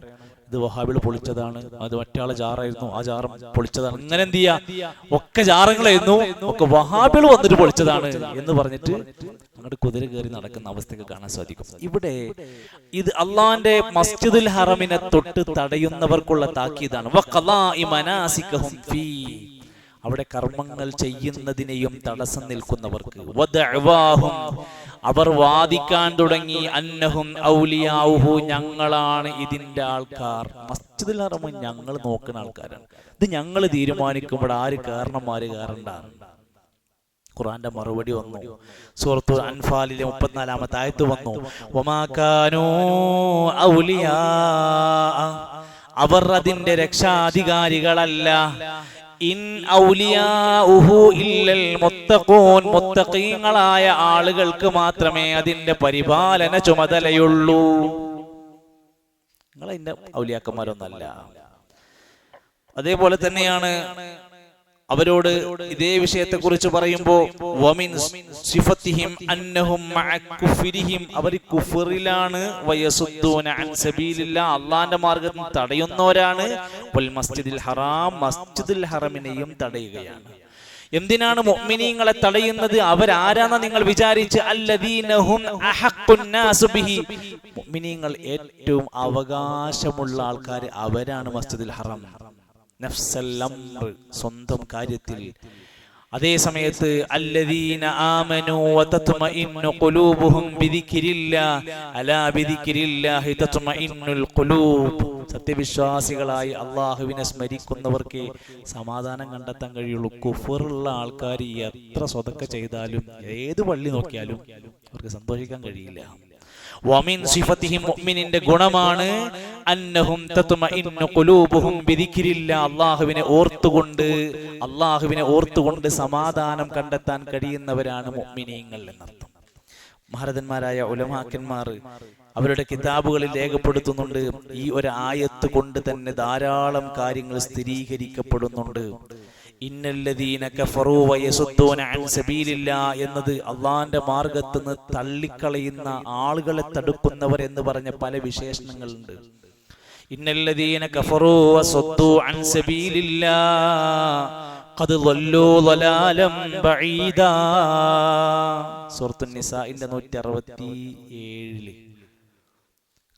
ഇത് വഹാബിൾ പൊളിച്ചതാണ്, അത് മറ്റാളെ ജാറായിരുന്നു, ആ ജാറം പൊളിച്ചതാണ്. ഇങ്ങനെ എന്ത് ചെയ്യാ, ഒക്കെ ജാറങ്ങളായിരുന്നു, ഒക്കെ വഹാബിൾ വന്നിട്ട് പൊളിച്ചതാണ് എന്ന് പറഞ്ഞിട്ട് അങ്ങോട്ട് കുതിര കയറി നടക്കുന്ന അവസ്ഥയൊക്കെ കാണാൻ സാധിക്കും. ഇവിടെ ഇത് അള്ളാന്റെ മസ്ജിദുൽ ഹറമിനെ തൊട്ട് തടയുന്നവർക്കുള്ള താക്കീതാണ്. അവിടെ കർമ്മങ്ങൾ ചെയ്യുന്നതിനെയും തടസ്സം നിൽക്കുന്നവർക്ക് അവർ വാദിക്കാൻ തുടങ്ങി അന്നഹും ഔലിയാഉഹു, ഞങ്ങളാണ് ഇതിന്റെ ആൾക്കാർ. മസ്ജിദുൽ ഹറം ഞങ്ങൾ നോക്കുന്ന ആൾക്കാരാണ്, ഇത് ഞങ്ങൾ തീരുമാനിക്കുമ്പോൾ ആര് കാരണന്മാര് കാരണ്ടാണ്. ഖുർആന്റെ മറുപടി വന്നു. സൂറത്തുൽ അൻഫാലിലെ 34-ാമത്തെ ആയത്ത് വന്നു, വമാ കാനൂ ഔലിയാ, അവർ അതിന്റെ രക്ഷാധികാരികളല്ല. ഇൻ ഔലിയാഉഹു ഇല്ലൽ മുത്തഖൂൻ, മുത്തഖീങ്ങളായ ആളുകൾക്ക് മാത്രമേ അതിന്റെ പരിപാലന ചുമതലയുള്ളൂ. നിങ്ങൾ അതിന്റെ ഔലിയാക്കന്മാരൊന്നല്ല. അതേപോലെ തന്നെയാണ് അവരോട് ഇതേ വിഷയത്തെ കുറിച്ച് പറയുമ്പോ വമിൻ സിഫത്തിഹിം അന്നഹും മഅ കുഫ്രിഹിം, അവർ കുഫറിലാണ്, വയസുദ്ദൂന അൻ സബീലില്ലാഹ്, അല്ലാഹുവിന്റെ മാർഗ്ഗത്തിൽ തടയുന്നവരാണ്, വൽ മസ്ജിദുൽ ഹറാം, മസ്ജിദുൽ ഹറമിനെയും തടയുകയാണ്. എന്തിനാണ് മുഅ്മിനീങ്ങളെ തടയുന്നത്? അവരാരാണെന്ന് നിങ്ങൾ വിചാരിച്ച് അല്ലദീനഹും അഹഖുൻ നാസു ബിഹി, മുഅ്മിനീങ്ങൾ ഏറ്റവും അവകാശമുള്ള ആൾക്കാർ അവരാണ് മസ്ജിദുൽ ഹറം. നഫ്സൽ അംർ, സ്വന്തം കാര്യത്തിൽ. അതേ സമയത്ത് അല്ലദീന ആമനൂ വതത്മഇന്നു ഖുലൂബുഹും ബിദിക്രില്ലാഹ് അലാ ബിദിക്രില്ലാഹി തത്മഇന്നുൽ ഖുലൂബ്, സത്യവിശ്വാസികളായി അള്ളാഹുവിനെ സ്മരിക്കുന്നവർക്ക് സമാധാനം കണ്ടെത്താൻ കഴിയുള്ളൂ. കുഫറുള്ള ആൾക്കാർ എത്ര സ്വതക്ക ചെയ്താലും ഏത് പള്ളി നോക്കിയാലും അവർക്ക് സന്തോഷിക്കാൻ കഴിയില്ല. വമിൻ സിഫത്തിഹിം, മുഅ്മിനിന്റെ ഗുണമാണ് അന്നഹും തത്മഇന്നു ഖുലൂബുഹും ബിദിക്രില്ലാഹ്, അല്ലാഹുവിനെ ഓർത്തുകൊണ്ട് സമാധാനം കണ്ടെത്താൻ കഴിയുന്നവരാണ് മുഅ്മിനീങ്ങൾ എന്നർത്ഥം. മഹാരഥന്മാരായ ഉലമാക്കന്മാർ അവരുടെ കിതാബുകളിൽ രേഖപ്പെടുത്തുന്നുണ്ട്. ഈ ഒരു ആയത്ത് കൊണ്ട് തന്നെ ധാരാളം കാര്യങ്ങൾ സ്ഥിരീകരിക്കപ്പെടുന്നുണ്ട്. ഇന്നല്ലദീന കഫറൂ വയസുദ്ദൂന അൻ സബീലില്ലാഹ് എന്നത് അള്ളാന്റെ മാർഗത്ത് നിന്ന് തള്ളിക്കളയുന്ന ആളുകളെ തടുക്കുന്നവർ എന്ന് പറഞ്ഞ പല വിശേഷണങ്ങളുണ്ട്. ഇന്നല്ലദീന കഫറൂ വസദ്ദൂ അൻ സബീലില്ലാഹ് ഖദ് ളല്ലൂ ളലാലം ബഈദാ. സൂറത്തുൻ നിസാഇന്റെ 167.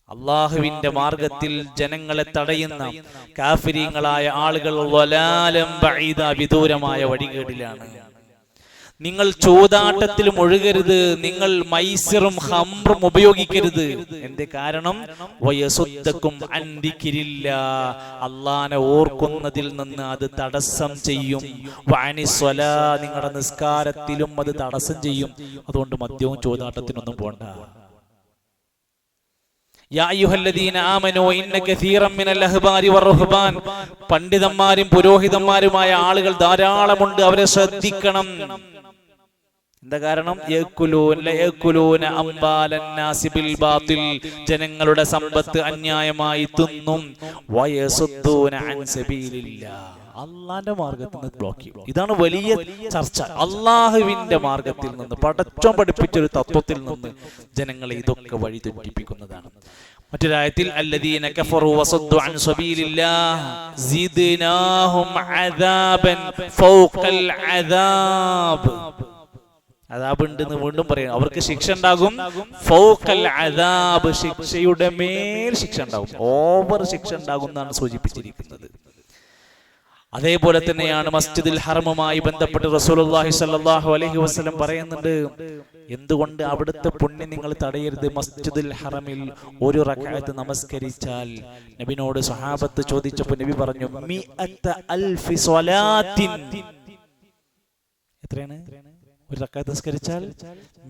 അള്ളാഹുവിന്റെ മാർഗത്തിൽ ജനങ്ങളെ തടയുന്ന കാഫിരീങ്ങളായ ആളുകൾ വലാലം ബഈദ, വിദൂരമായ വഴികേടിലാണ്. നിങ്ങൾ ചൂതാട്ടത്തിൽ മുഴുകരുത്, നിങ്ങൾ മൈസിറും ഹംറും ഉപയോഗിക്കരുത്. എന്റെ കാരണം വയസുദ്ദക്കും അൻ ദിക്രില്ലാഹ്, അള്ളാഹനെ ഓർക്കുന്നതിൽ നിന്ന് അത് തടസ്സം ചെയ്യും. വഅനിസ്വലാ, നിങ്ങളുടെ നിസ്കാരത്തിലും അത് തടസ്സം ചെയ്യും. അതുകൊണ്ട് മദ്യവും ചൂതാട്ടത്തിനൊന്നും പോണ്ട. യാ അയ്യുഹല്ലദീന ആമനൂ ഇന്ന കസീറൻ മിനൽ അഹ്ബാരി വറുഹ്ബാൻ, പണ്ഡിതന്മാരും പുരോഹിതന്മാരുമായ ആളുകൾ ധാരാളമുണ്ട്, അവരെ ശ്രദ്ധിക്കണം. എന്താ കാരണം? യഅ്കുലൂന അംബാലൻ നാസി ബിൽ ബാത്തിൽ, ജനങ്ങളുടെ സമ്പത്ത് അന്യായമായി തിന്നും. വയസുദ്ദൂന അൻ സബീലില്ലാഹ്, അള്ളാന്റെ മാർഗത്തിൽ നിന്ന് ബ്ലോക്ക് ചെയ്യും. ഇതാണ് വലിയ ചർച്ച. അള്ളാഹുവിന്റെ മാർഗത്തിൽ നിന്ന്, പടച്ചോൻ പഠിപ്പിച്ചൊരു തത്വത്തിൽ നിന്ന് ജനങ്ങളെ ഇതൊക്കെ വഴിതെറ്റിപ്പിക്കുന്നതാണ്. മറ്റൊരായത്തിൽ അല്ലദീന കഫറു വസദ്ദു അൻ സബീലില്ലാഹ് സിദ്നാഹും അദാബൻ ഫൗഖൽ അദാബ്. അദാബ് ഉണ്ടെന്ന് വീണ്ടും പറയാം. അവർക്ക് ശിക്ഷ ഉണ്ടാകും. ഫൗഖൽ അദാബ്, ശിക്ഷയുടെ മേൽ ശിക്ഷ ഉണ്ടാകും. ഓവർ ശിക്ഷ ഉണ്ടാകും എന്നാണ് സൂചിപ്പിച്ചിരിക്കുന്നത്. അതേപോലെ തന്നെയാണ് മസ്ജിദുൽ ഹറമുമായി ബന്ധപ്പെട്ട് റസൂലുള്ളാഹി സ്വല്ലല്ലാഹു അലൈഹി വസല്ലം പറയുന്നുണ്ട്, എന്തുകൊണ്ട് അവിടുത്തെ പുണ്യം നിങ്ങൾ തടയരുത്? മസ്ജിദുൽ ഹറമിൽ ഒരു റക്അത്ത് നമസ്കരിച്ചാൽ, നബിയോട് സ്വഹാബത്ത് ചോദിച്ചപ്പോൾ നബി പറഞ്ഞു, മിഅത അൽഫി സ്വലാത്തിൻ. എത്രയാണ് ഒരു റക്അത്ത് നമസ്കരിച്ചാൽ?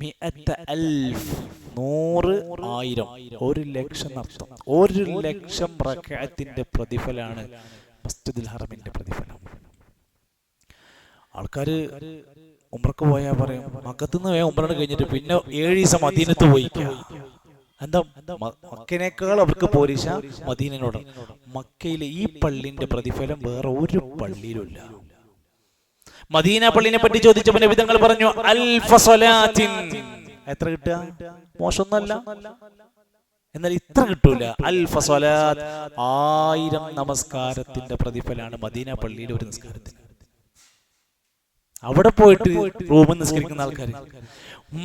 മിഅത അൽഫ്, 100,000, 1,00,000 അർത്ഥം. 1,00,000 റക്അത്തിന്റെ പ്രതിഫലാണ് മസ്ജിദുൽ ഹറമിന്റെ പ്രതിഫലം. ആൾക്കാര് ഉംറക്ക് പോയാൽ പറയും, മക്കത്തുനിന്ന് ഉംറ കഴിഞ്ഞിട്ട് പിന്നെ 7 ദിവസം മദീനത്ത് പോയിക്കുക. എന്താ? മക്കനേക്കാൾ അവർക്ക് പോരീശ മദീനയോട്. മക്കയിലെ ഈ പള്ളിന്റെ പ്രതിഫലം വേറെ ഒരു പള്ളിയിലുമില്ല. മദീന പള്ളിനെ പറ്റി ചോദിച്ചപ്പോൾ നബി തങ്ങൾ പറഞ്ഞു, അൽഫ സ്വലാത്തിൻ. എത്ര കിട്ടുക? മോശമൊന്നല്ല, എന്നാൽ ഇത്ര കിട്ടൂല. അൽഫ സ്വലാത്ത്, 1000 നമസ്കാരത്തിന്റെ പ്രതിഫലാണ് മദീന പള്ളിയിലെ ഒരു നിസ്കാരത്തിന്. അവിടെ പോയിട്ട് റൂമിൽ നിസ്കരിക്കുന്ന ആൾക്കാർ,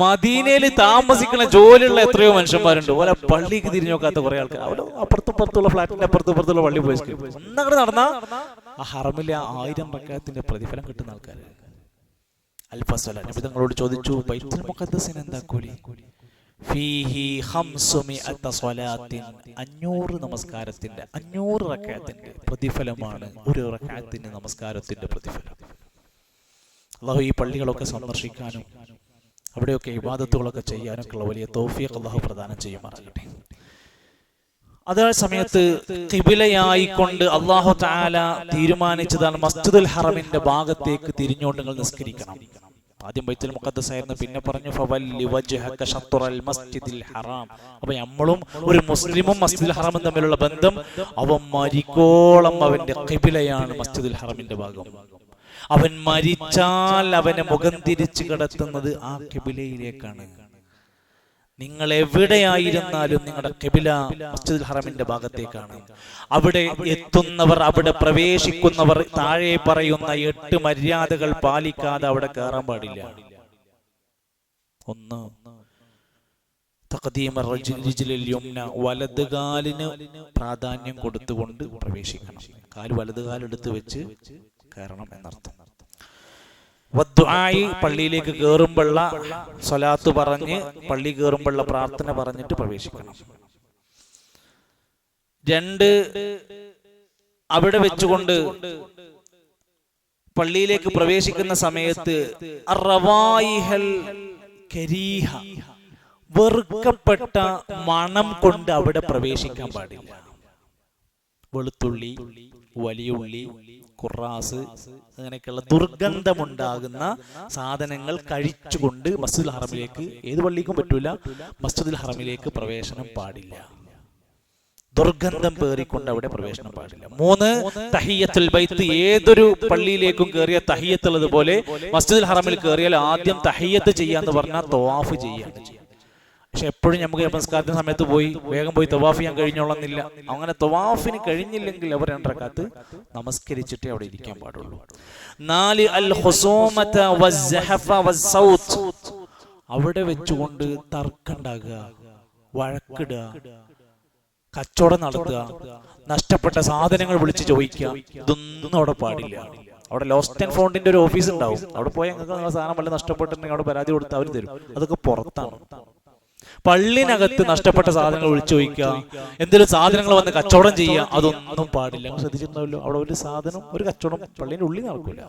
മദീനയിൽ താമസിക്കുന്ന ജോലിയുള്ള എത്രയോ മനുഷ്യന്മാരുണ്ട്. ഓരോ പള്ളിക്ക് തിരിഞ്ഞു നോക്കാത്ത കുറെ ആൾക്കാർ. അവിടെ അപ്പുറത്തുള്ള ഫ്ലാറ്റിന്റെ അപ്പുറത്തുള്ള പള്ളി പോയി ഒന്നങ്ങോട്ട് നടന്ന ആ ഹറമിലെ 1000 റക്അത്തിന്റെ പ്രതിഫലം കിട്ടുന്ന ആൾക്കാർ. അൽഫ സ്വലാത്ത്. നബി തങ്ങളോട് ചോദിച്ചു, ബൈത്തുൽ മുഖദ്ദസിന് എന്താ കൂലി? ഫീഹി 500 സ്വലാത്തിൻ, 500 നമസ്കാരത്തിന്റെ 500 റക്അത്തിന്റെ പ്രതിഫലമാണ് ഒരു റക്അത്തിന്റെ നമസ്കാരത്തിന്റെ പ്രതിഫലം. അല്ലാഹു ഈ പള്ളികളൊക്കെ സന്ദർശിക്കാനും അവിടെയൊക്കെ ഇബാദത്തുകളൊക്കെ ചെയ്യാനൊക്കെ ഉള്ള വലിയ തൗഫീഖ് അല്ലാഹു പ്രദാനം ചെയ്യുമാറാകട്ടെ. അതേ സമയത്ത് ഖിബിലയായിക്കൊണ്ട് അല്ലാഹു തആല തീരുമാനിച്ചതാണ് മസ്ജിദുൽ ഹറമിന്റെ ഭാഗത്തേക്ക് തിരിഞ്ഞുകൊണ്ട് നിങ്ങൾ നിസ്കരിക്കണം. ആദ്യം ബൈത്തുൽ മുഖദ്ദസ് ആയിരുന്നു, പിന്നെ പറഞ്ഞു ഫവല്ലി വജ്ഹക ശത്റൽ മസ്ജിദിൽ ഹറാം. അപ്പൊ നമ്മളും ഒരു മുസ്ലിമും മസ്ജിദുൽ ഹറമും തമ്മിലുള്ള ബന്ധം, അവൻ മരിക്കോളം അവന്റെ ഖിബിലയാണ് മസ്ജിദുൽ ഹറമിന്റെ ഭാഗം. അവൻ മരിച്ചാൽ അവനെ മുഖം തിരിച്ചു കിടത്തുന്നത് ആ ഖിബിലയിലേക്കാണ്. നിങ്ങൾ എവിടെയായിരുന്നാലും നിങ്ങളുടെ ഖിബില മസ്ജിദുൽ ഹറമിന്റെ ഭാഗത്തേക്കാണ്. അവിടെ എത്തുന്നവർ, അവിടെ പ്രവേശിക്കുന്നവർ താഴെ പറയുന്ന 8 മര്യാദകൾ പാലിക്കാതെ അവിടെ കയറാൻ പാടില്ല. 1, തഖദീമ റിജ്ലിൽ യുംന, വലതുകാലിന് പ്രാധാന്യം കൊടുത്തുകൊണ്ട് പ്രവേശിക്കണം. വലതു കാലെടുത്ത് വെച്ച് കയറണം എന്നർത്ഥം. വദ്ദുആഇ, പള്ളിയിലേക്ക് കയറുമ്പോഴുള്ള സ്വലാത്ത് പറഞ്ഞ് പള്ളി കയറുമ്പോഴുള്ള പ്രാർത്ഥന പറഞ്ഞിട്ട് പ്രവേശിക്കണം. 2, അവിടെ വെച്ചുകൊണ്ട് പള്ളിയിലേക്ക് പ്രവേശിക്കുന്ന സമയത്ത് അർറവായിഹൽ കരീഹ, വെറുക്കപ്പെട്ട മണം കൊണ്ട് അവിടെ പ്രവേശിക്കാൻ പാടില്ല. വെളുത്തുള്ളി, വലിയ ഉള്ളി, ഖുറാസ്, അങ്ങനെയൊക്കെയുള്ള ദുർഗന്ധമുണ്ടാകുന്ന സാധനങ്ങൾ കഴിച്ചുകൊണ്ട് മസ്ജിദുൽ ഹറമിലേക്ക്, ഏത് പള്ളിക്കും പറ്റൂല, മസ്ജിദുൽ ഹറമിലേക്ക് പ്രവേശനം പാടില്ല. ദുർഗന്ധം പേറിക്കൊണ്ട് അവിടെ പ്രവേശനം പാടില്ല. 3 തഹിയ്യത്തുൽ ബൈത്ത്. ഏതൊരു പള്ളിയിലേക്കും കയറിയ തഹിയ്യത്തുള്ളത് പോലെ മസ്ജിദുൽ ഹറമിൽ കയറിയാൽ ആദ്യം തഹിയ്യത്ത് ചെയ്യാന്ന് പറഞ്ഞാൽ തവാഫ് ചെയ്യാണ്. പക്ഷെ എപ്പോഴും നമുക്ക് നമസ്കാരത്തിന് സമയത്ത് വേഗം പോയി തവാഫ് ചെയ്യാൻ കഴിഞ്ഞോളന്നില്ല. അങ്ങനെ തവാഫിന് കഴിഞ്ഞില്ലെങ്കിൽ അവർ 2 റക്അത്ത് നമസ്കരിച്ചിട്ടേ അവിടെ ഇരിക്കാൻ പാടുള്ളൂ. 4 അൽ ഖുസൂമത വസ്സഹഫ വസ്സൗത്ത്. അവിടെ വെച്ചുകൊണ്ട് തർക്കമുണ്ടാകുക, വഴക്കിടുക, കച്ചവടം നടത്തുക, നഷ്ടപ്പെട്ട സാധനങ്ങൾ വിളിച്ച് ചോദിക്കുക, ഇതൊന്നും അവിടെ പാടില്ല. അവിടെ ലോസ്റ്റ് ആൻഡ് ഫൗണ്ടിന്റെ ഒരു ഓഫീസ് ഉണ്ടാവും. അവിടെ പോയി നിങ്ങൾക്ക് സാധനം വല്ല നഷ്ടപ്പെട്ടിട്ടുണ്ടെങ്കിൽ അവിടെ പരാതി കൊടുത്ത് അവർ തരും. അതൊക്കെ പുറത്താണ്. പള്ളിനകത്ത് നഷ്ടപ്പെട്ട സാധനങ്ങൾ വിളിച്ചു ചോദിക്കുക, എന്തെങ്കിലും സാധനങ്ങൾ വന്ന് കച്ചവടം ചെയ്യുക, അതൊന്നും പാടില്ല. ശ്രദ്ധിച്ചിട്ടുണ്ടാവല്ലോ, അവിടെ ഒരു സാധനം, ഒരു കച്ചവടം പള്ളിന്റെ ഉള്ളിൽ നടക്കില്ല.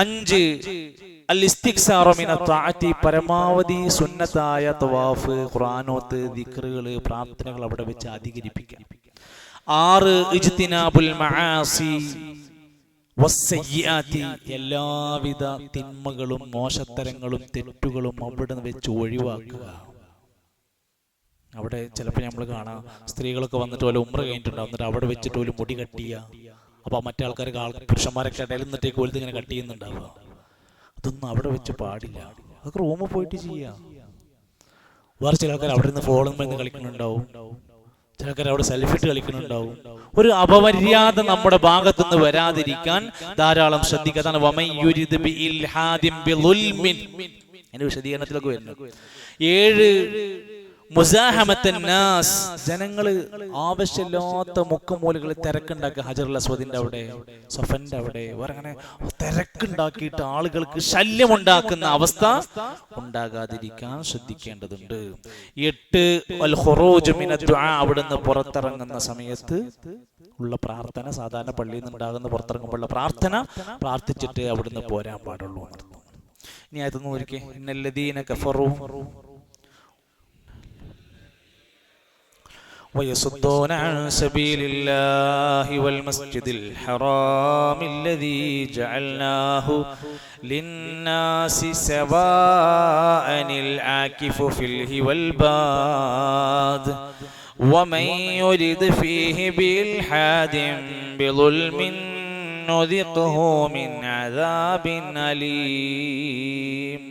5 അൽ ഇസ്തിഗ്സാറു മിന തഅതി. പരമാവധി സുന്നത്തായ തവാഫ്, ഖുർആനോത്ത്, ദിക്റുകൾ, പ്രാർത്ഥനകൾ അവിടെ വെച്ച് അധികരിപ്പിക്കുക. 6 ഇജ്തിനാബുൽ മആസി വസ്സയ്യാതി. എല്ലാവിധ തിന്മകളും മോശത്തരങ്ങളും തെറ്റുകളും അവിടെ വെച്ച് ഒഴിവാക്കുക. അവിടെ ചിലപ്പോൾ നമ്മൾ കാണാം, സ്ത്രീകളൊക്കെ വന്നിട്ട് വല്ല ഉംറ കഴിഞ്ഞിട്ടുണ്ടാവും, എന്നിട്ട് അവിടെ വെച്ചിട്ട് ഒരു മുടി കട്ട് ചെയ്യുക. അപ്പൊ മറ്റേ ആൾക്കാർക്ക്, പുരുഷന്മാരൊക്കെ ഇടയിൽ നിന്നിട്ടേക്ക് പോലത്തെ ഇങ്ങനെ കട്ട് ചെയ്യുന്നുണ്ടാവുക. അതൊന്നും അവിടെ വെച്ച് പാടില്ല. അതൊക്കെ റൂമിൽ പോയിട്ട് ചെയ്യാം. വേറെ ചില ആൾക്കാർ അവിടെ നിന്ന് ഫോളുമ്പോൾ കളിക്കുന്നുണ്ടാവും, ചില ആൾക്കാർ അവിടെ സെൽഫിട്ട് കളിക്കുന്നുണ്ടാവും. ഒരു അപമര്യാദ നമ്മുടെ ഭാഗത്തുനിന്ന് വരാതിരിക്കാൻ ധാരാളം ശ്രദ്ധിക്കുക. അതാണ് എന്റെ വിശദീകരണത്തിലൊക്കെ വരുന്നത്. 7 മുസാഹമത്തുൻ നാസ്. ജനങ്ങള് ആവശ്യമില്ലാത്ത മുക്കുമൂലകളിൽ തിരക്കുണ്ടാക്കുക. ഹജറുൽ അസ്വദിന്റെ അവിടെ, സഫന്റെ അവിടെ, വേറെ അങ്ങനെ തിരക്കുണ്ടാക്കിയിട്ട് ആളുകൾക്ക് ശല്യമുണ്ടാക്കുന്ന അവസ്ഥ ഉണ്ടാകാതിരിക്കാൻ ശ്രദ്ധിക്കേണ്ടതുണ്ട്. 8 അൽ ഖുറൂജ് മിന ദുആ. അവിടുന്ന് പുറത്തിറങ്ങുന്ന സമയത്ത് ഉള്ള പ്രാർത്ഥന, സാധാരണ പള്ളിയിൽ നിന്ന് ഉണ്ടാകുന്ന പുറത്തിറങ്ങുമ്പോഴുള്ള പ്രാർത്ഥന പ്രാർത്ഥിച്ചിട്ട് അവിടുന്ന് പോരാൻ പാടുള്ളൂ. ഇനി അതൊന്നും ഒരിക്കൽ ഇന്നല്ലദീന കഫറു ويصدون عن سبيل الله والمسجد الحرام الذي جعلناه للناس سواء العاكف فيه والباد ومن يرد فيه بإلحاد بظلم نذقه من عذاب أليم.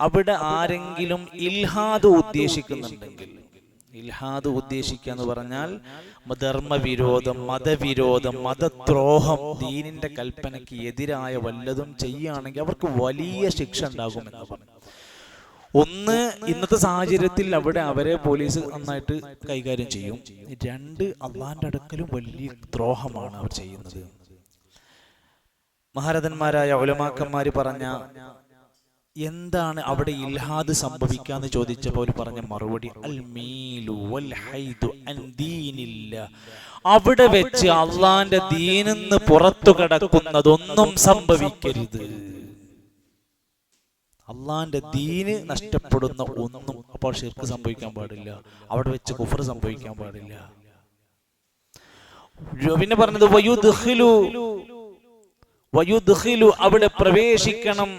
അവിടെ ആരെങ്കിലും ഇൽഹാദ് ഉദ്ദേശിക്കുന്നുണ്ടെങ്കിൽ, ഇൽഹാദ് ഉദ്ദേശിക്കുക എന്ന് പറഞ്ഞാൽ ധർമ്മവിരോധം, മതവിരോധം, മതദ്രോഹം, ദീനിന്റെ കൽപ്പനയ്ക്ക് എതിരായ വല്ലതും ചെയ്യുകയാണെങ്കിൽ അവർക്ക് വലിയ ശിക്ഷ ഉണ്ടാകുമെന്ന് പറഞ്ഞു. 1, ഇന്നത്തെ സാഹചര്യത്തിൽ അവിടെ അവരെ പോലീസ് നന്നായിട്ട് കൈകാര്യം ചെയ്യും. 2, അള്ളാന്റെ അടുക്കലും വലിയ ദ്രോഹമാണ് അവർ ചെയ്യുന്നത്. മഹാരഥന്മാരായ ഉലമാക്കന്മാര് പറഞ്ഞ എന്താണ് അവിടെ ഇൽഹാദ് സംഭവിക്കാന്ന് ചോദിച്ചപ്പോൾ പറഞ്ഞ മറുപടി അൽ മീലു വൽ ഹൈദു അൻ ദീനില്ലാ. അവിടെ വെച്ച് അള്ളാന്റെ ദീനിന്ന് പുറത്തു കിടക്കുന്നതൊന്നും സംഭവിക്കരുത്. അള്ളാന്റെ ദീന് നഷ്ടപ്പെടുന്ന ഒന്നും. അപ്പോൾ ശിർക്ക് സംഭവിക്കാൻ പാടില്ല, അവിടെ വെച്ച് കുഫർ സംഭവിക്കാൻ പാടില്ല. പിന്നെ പറഞ്ഞത് വയുദ്ഖിലു അവിടെ പ്രവേശിക്കണം.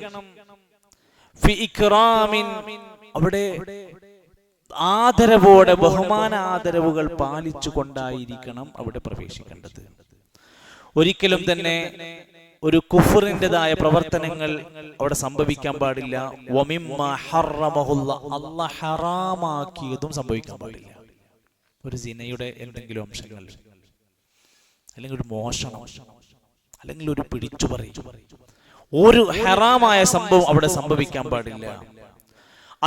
അവിടെ ആദരവോടെ, ബഹുമാന ആദരവുകൾ പാലിച്ചു കൊണ്ടായിരിക്കണം അവിടെ പ്രവേശിക്കേണ്ടത്. ഒരിക്കലും തന്നെ ഒരു കുഫറിൻ്റെതായ പ്രവർത്തനങ്ങൾ അവിടെ സംഭവിക്കാൻ പാടില്ല. അല്ലാഹ് ഹറാമാക്കിയതും സംഭവിക്കാൻ പാടില്ല. ഒരു സിനയുടെ എന്തെങ്കിലും അംശങ്ങൾ, അല്ലെങ്കിൽ ഒരു മോഷണം, അല്ലെങ്കിൽ ഒരു പിടിച്ചുപറി, ഒരു ഹറാമായ സംഭവം അവിടെ സംഭവിക്കാൻ പാടില്ല.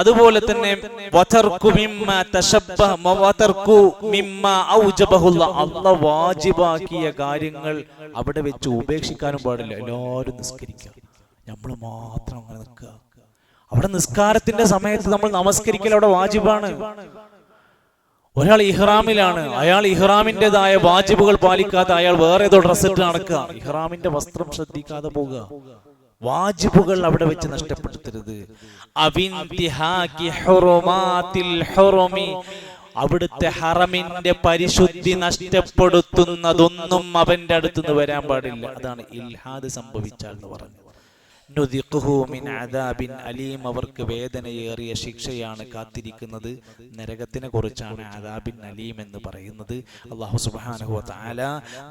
അതുപോലെ തന്നെ അല്ലാഹ് വാജിബാക്കിയ കാര്യങ്ങൾ അവിടെ വെച്ച് ഉപേക്ഷിക്കാനും പാടില്ല. എല്ലാവരും നിസ്കരിക്കുക, നമ്മൾ മാത്രം അങ്ങനെ നിൽക്കുക. അവിടെ നിസ്കാരത്തിന്റെ സമയത്ത് നമ്മൾ നമസ്കരിക്കൽ അവിടെ വാജിബാണ്. ഒരാൾ ഇഹ്റാമിലാണ്, അയാൾ ഇഹ്റാമിൻ്റെതായ വാജിബുകൾ പാലിക്കാതെ അയാൾ വേറെ ഏതോ ഡ്രസ് ഇട്ട് നടക്കുക, ഇഹ്റാമിന്റെ വസ്ത്രം ശ്രദ്ധിക്കാതെ പോവുക. വാജിബുകൾ അവിടെ വെച്ച് നഷ്ടപ്പെടുത്തരുത്. അവിടുത്തെ ഹറമിന്റെ പരിശുദ്ധി നഷ്ടപ്പെടുത്തുന്നതൊന്നും അവന്റെ അടുത്തുനിന്ന് വരാൻ പാടില്ല. അതാണ് ഇൽഹാദ് സംഭവിച്ചാൽ എന്ന് പറഞ്ഞു. നുദിഖുഹു മിൻ അദാബിൻ അലീം, അവർക്ക് വേദനയേറിയ ശിക്ഷയാണ് കാത്തിരിക്കുന്നത്. നരകത്തിനെ കുറിച്ചാണ് അദാബിൻ അലീം എന്ന് പറയുന്നത്. അല്ലാഹു സുബ്ഹാനഹു വ തആല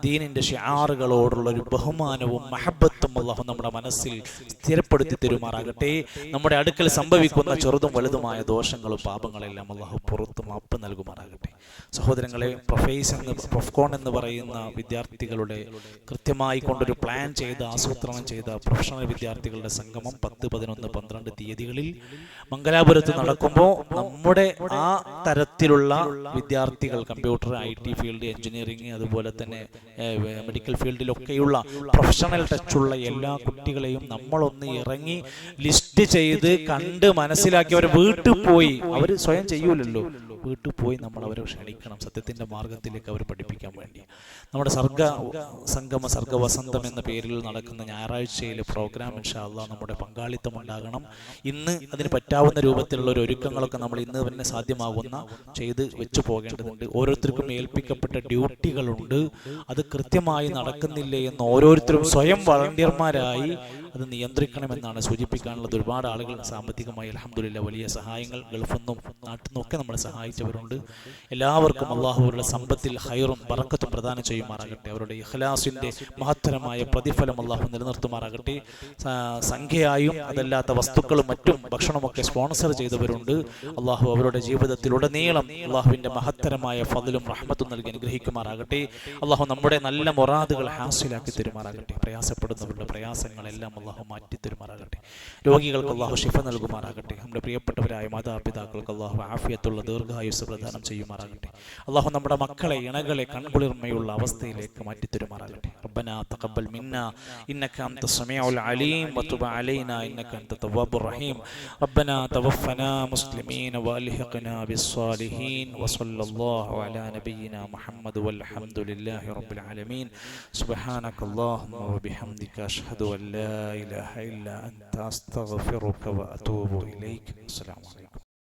ദീനിന്റെ ശിആറുകളോടുള്ള ഒരു ബഹുമാനവും മഹബത്തും അല്ലാഹു നമ്മുടെ മനസ്സിൽ സ്ഥിരപ്പെടുത്തി തരുമാറാകട്ടെ. നമ്മുടെ അടുക്കൽ സംഭവിക്കുന്ന ചെറുതും വലുതുമായ ദോഷങ്ങളും പാപങ്ങളെല്ലാം അല്ലാഹു പുറത്തു മാപ്പ് നൽകുമാറാകട്ടെ. സഹോദരങ്ങളെ, പ്രൊഫ്കോൺ എന്ന് പറയുന്ന വിദ്യാർത്ഥികളുടെ കൃത്യമായി കൊണ്ടൊരു പ്ലാൻ ചെയ്ത് ആസൂത്രണം ചെയ്ത പ്രൊഫഷണൽ വിദ്യാർത്ഥികളുടെ സംഗമം 10, 11, 12 തീയതികളിൽ മംഗലാപുരത്ത് നടക്കുമ്പോൾ നമ്മുടെ ആ തരത്തിലുള്ള വിദ്യാർത്ഥികൾ, കമ്പ്യൂട്ടർ, IT ഫീൽഡ്, എഞ്ചിനീയറിംഗ്, അതുപോലെ തന്നെ മെഡിക്കൽ ഫീൽഡിലൊക്കെയുള്ള പ്രൊഫഷണൽ ടച്ചുള്ള എല്ലാ കുട്ടികളെയും നമ്മളൊന്ന് ഇറങ്ങി ലിസ്റ്റ് ചെയ്ത് കണ്ട് മനസ്സിലാക്കി അവരെ വീട്ടിൽ പോയി, അവർ സ്വയം ചെയ്യൂലല്ലോ, വീട്ടിൽ പോയി നമ്മൾ അവരെ ക്ഷണിക്കണം സത്യത്തിന്റെ മാർഗത്തിലേക്ക് അവർ പഠിപ്പിക്കാൻ വേണ്ടി. നമ്മുടെ സർഗവസന്തം എന്ന പേരിൽ നടക്കുന്ന ഞായറാഴ്ചയിലെ പ്രോഗ്രാം ഇൻഷാ അല്ലാഹ് നമ്മുടെ പങ്കാളിത്തം ഉണ്ടാകണം. ഇന്ന് അതിന് പറ്റാവുന്ന രൂപത്തിലുള്ള ഒരു ഒരുക്കങ്ങളൊക്കെ നമ്മൾ ഇന്ന് തന്നെ സാധ്യമാകുന്ന ചെയ്ത് വെച്ചു പോകേണ്ടതുണ്ട്. ഓരോരുത്തർക്കും ഏൽപ്പിക്കപ്പെട്ട ഡ്യൂട്ടികളുണ്ട്. അത് കൃത്യമായി നടക്കുന്നില്ലേ എന്ന് ഓരോരുത്തരും സ്വയം വളണ്ടിയർമാരായി അത് നിയന്ത്രിക്കണമെന്നാണ് സൂചിപ്പിക്കാനുള്ളത്. ഒരുപാട് ആളുകൾ സാമ്പത്തികമായി അൽഹംദുലില്ലാഹ് വലിയ സഹായങ്ങൾ ഗൾഫിൽ നിന്നും നാട്ടിൽ നിന്നൊക്കെ നമ്മളെ സഹായിച്ചവരുണ്ട്. എല്ലാവർക്കും അല്ലാഹു അവരുടെ സമ്പത്തിൽ ഖൈറും ബറക്കത്തും പ്രദാനം ചെയ്യുമാറാകട്ടെ. അവരുടെ ഇഖ്ലാസിന്റെ മഹത്തരമായ പ്രതിഫലം അല്ലാഹു നിലനിർത്തുമാറാകട്ടെ. സംഖ്യയായും അതല്ലാത്ത വസ്തുക്കളും മറ്റും ഭക്ഷണമൊക്കെ സ്പോൺസർ ചെയ്തവരുണ്ട്. അല്ലാഹു അവരുടെ ജീവിതത്തിലുടനീളം അല്ലാഹുവിന്റെ മഹത്തരമായ ഫضലും റഹ്മത്തും നൽകി അനുഗ്രഹിക്കുമാറാകട്ടെ. അല്ലാഹു നമ്മുടെ നല്ല മുറാദുകൾ ഹാസിലാക്കി തരുമാറാകട്ടെ. പ്രയാസപ്പെടുന്നവരുടെ പ്രയാസങ്ങളെല്ലാം അല്ലാഹു മാറ്റി തരുമാറാകട്ടെ. രോഗികൾക്ക് അല്ലാഹു ശിഫ നൽകുമാറാകട്ടെ. നമ്മുടെ പ്രിയപ്പെട്ടവരായ മാതാപിതാക്കൾക്ക് അല്ലാഹു ആഫിയത്തുള്ള ദീർഘായുസ്സ് പ്രദാനം ചെയ്യുമാറാകട്ടെ. അല്ലാഹു നമ്മുടെ മക്കളെ, ഇണകളെ കൺകുളിർമയുള്ള അവസ്ഥയിലേക്ക് മാറ്റി തരുമാറാകട്ടെ. റബ്ബനാ തഖബ്ബൽ മിന്നാ ഇന്നക അൻത സമീഉൽ അലീം വതുബ് അലൈനാ ഇന്നക അൻത തവ്വാബുർ റഹീം. റബ്ബനാ തവഫനാ മുസ്ലിമീന വഅൽഹിഖ്നാ ബിസ്സാലിഹീൻ വസല്ലല്ലാഹു അലാ നബിയിനാ മുഹമ്മദ് വൽഹംദുലില്ലാഹി റബ്ബിൽ ആലമീൻ. സുബ്ഹാനകല്ലാഹുമ്മ വബിഹംദിക അഷ്ഹദു അൻ ലാ ഇലാഹ ഇല്ലാ അൻത അസ്തഗ്ഫിറുക വഅതൂബു ഇലൈക്. അസ്സലാമു അലൈക്കും.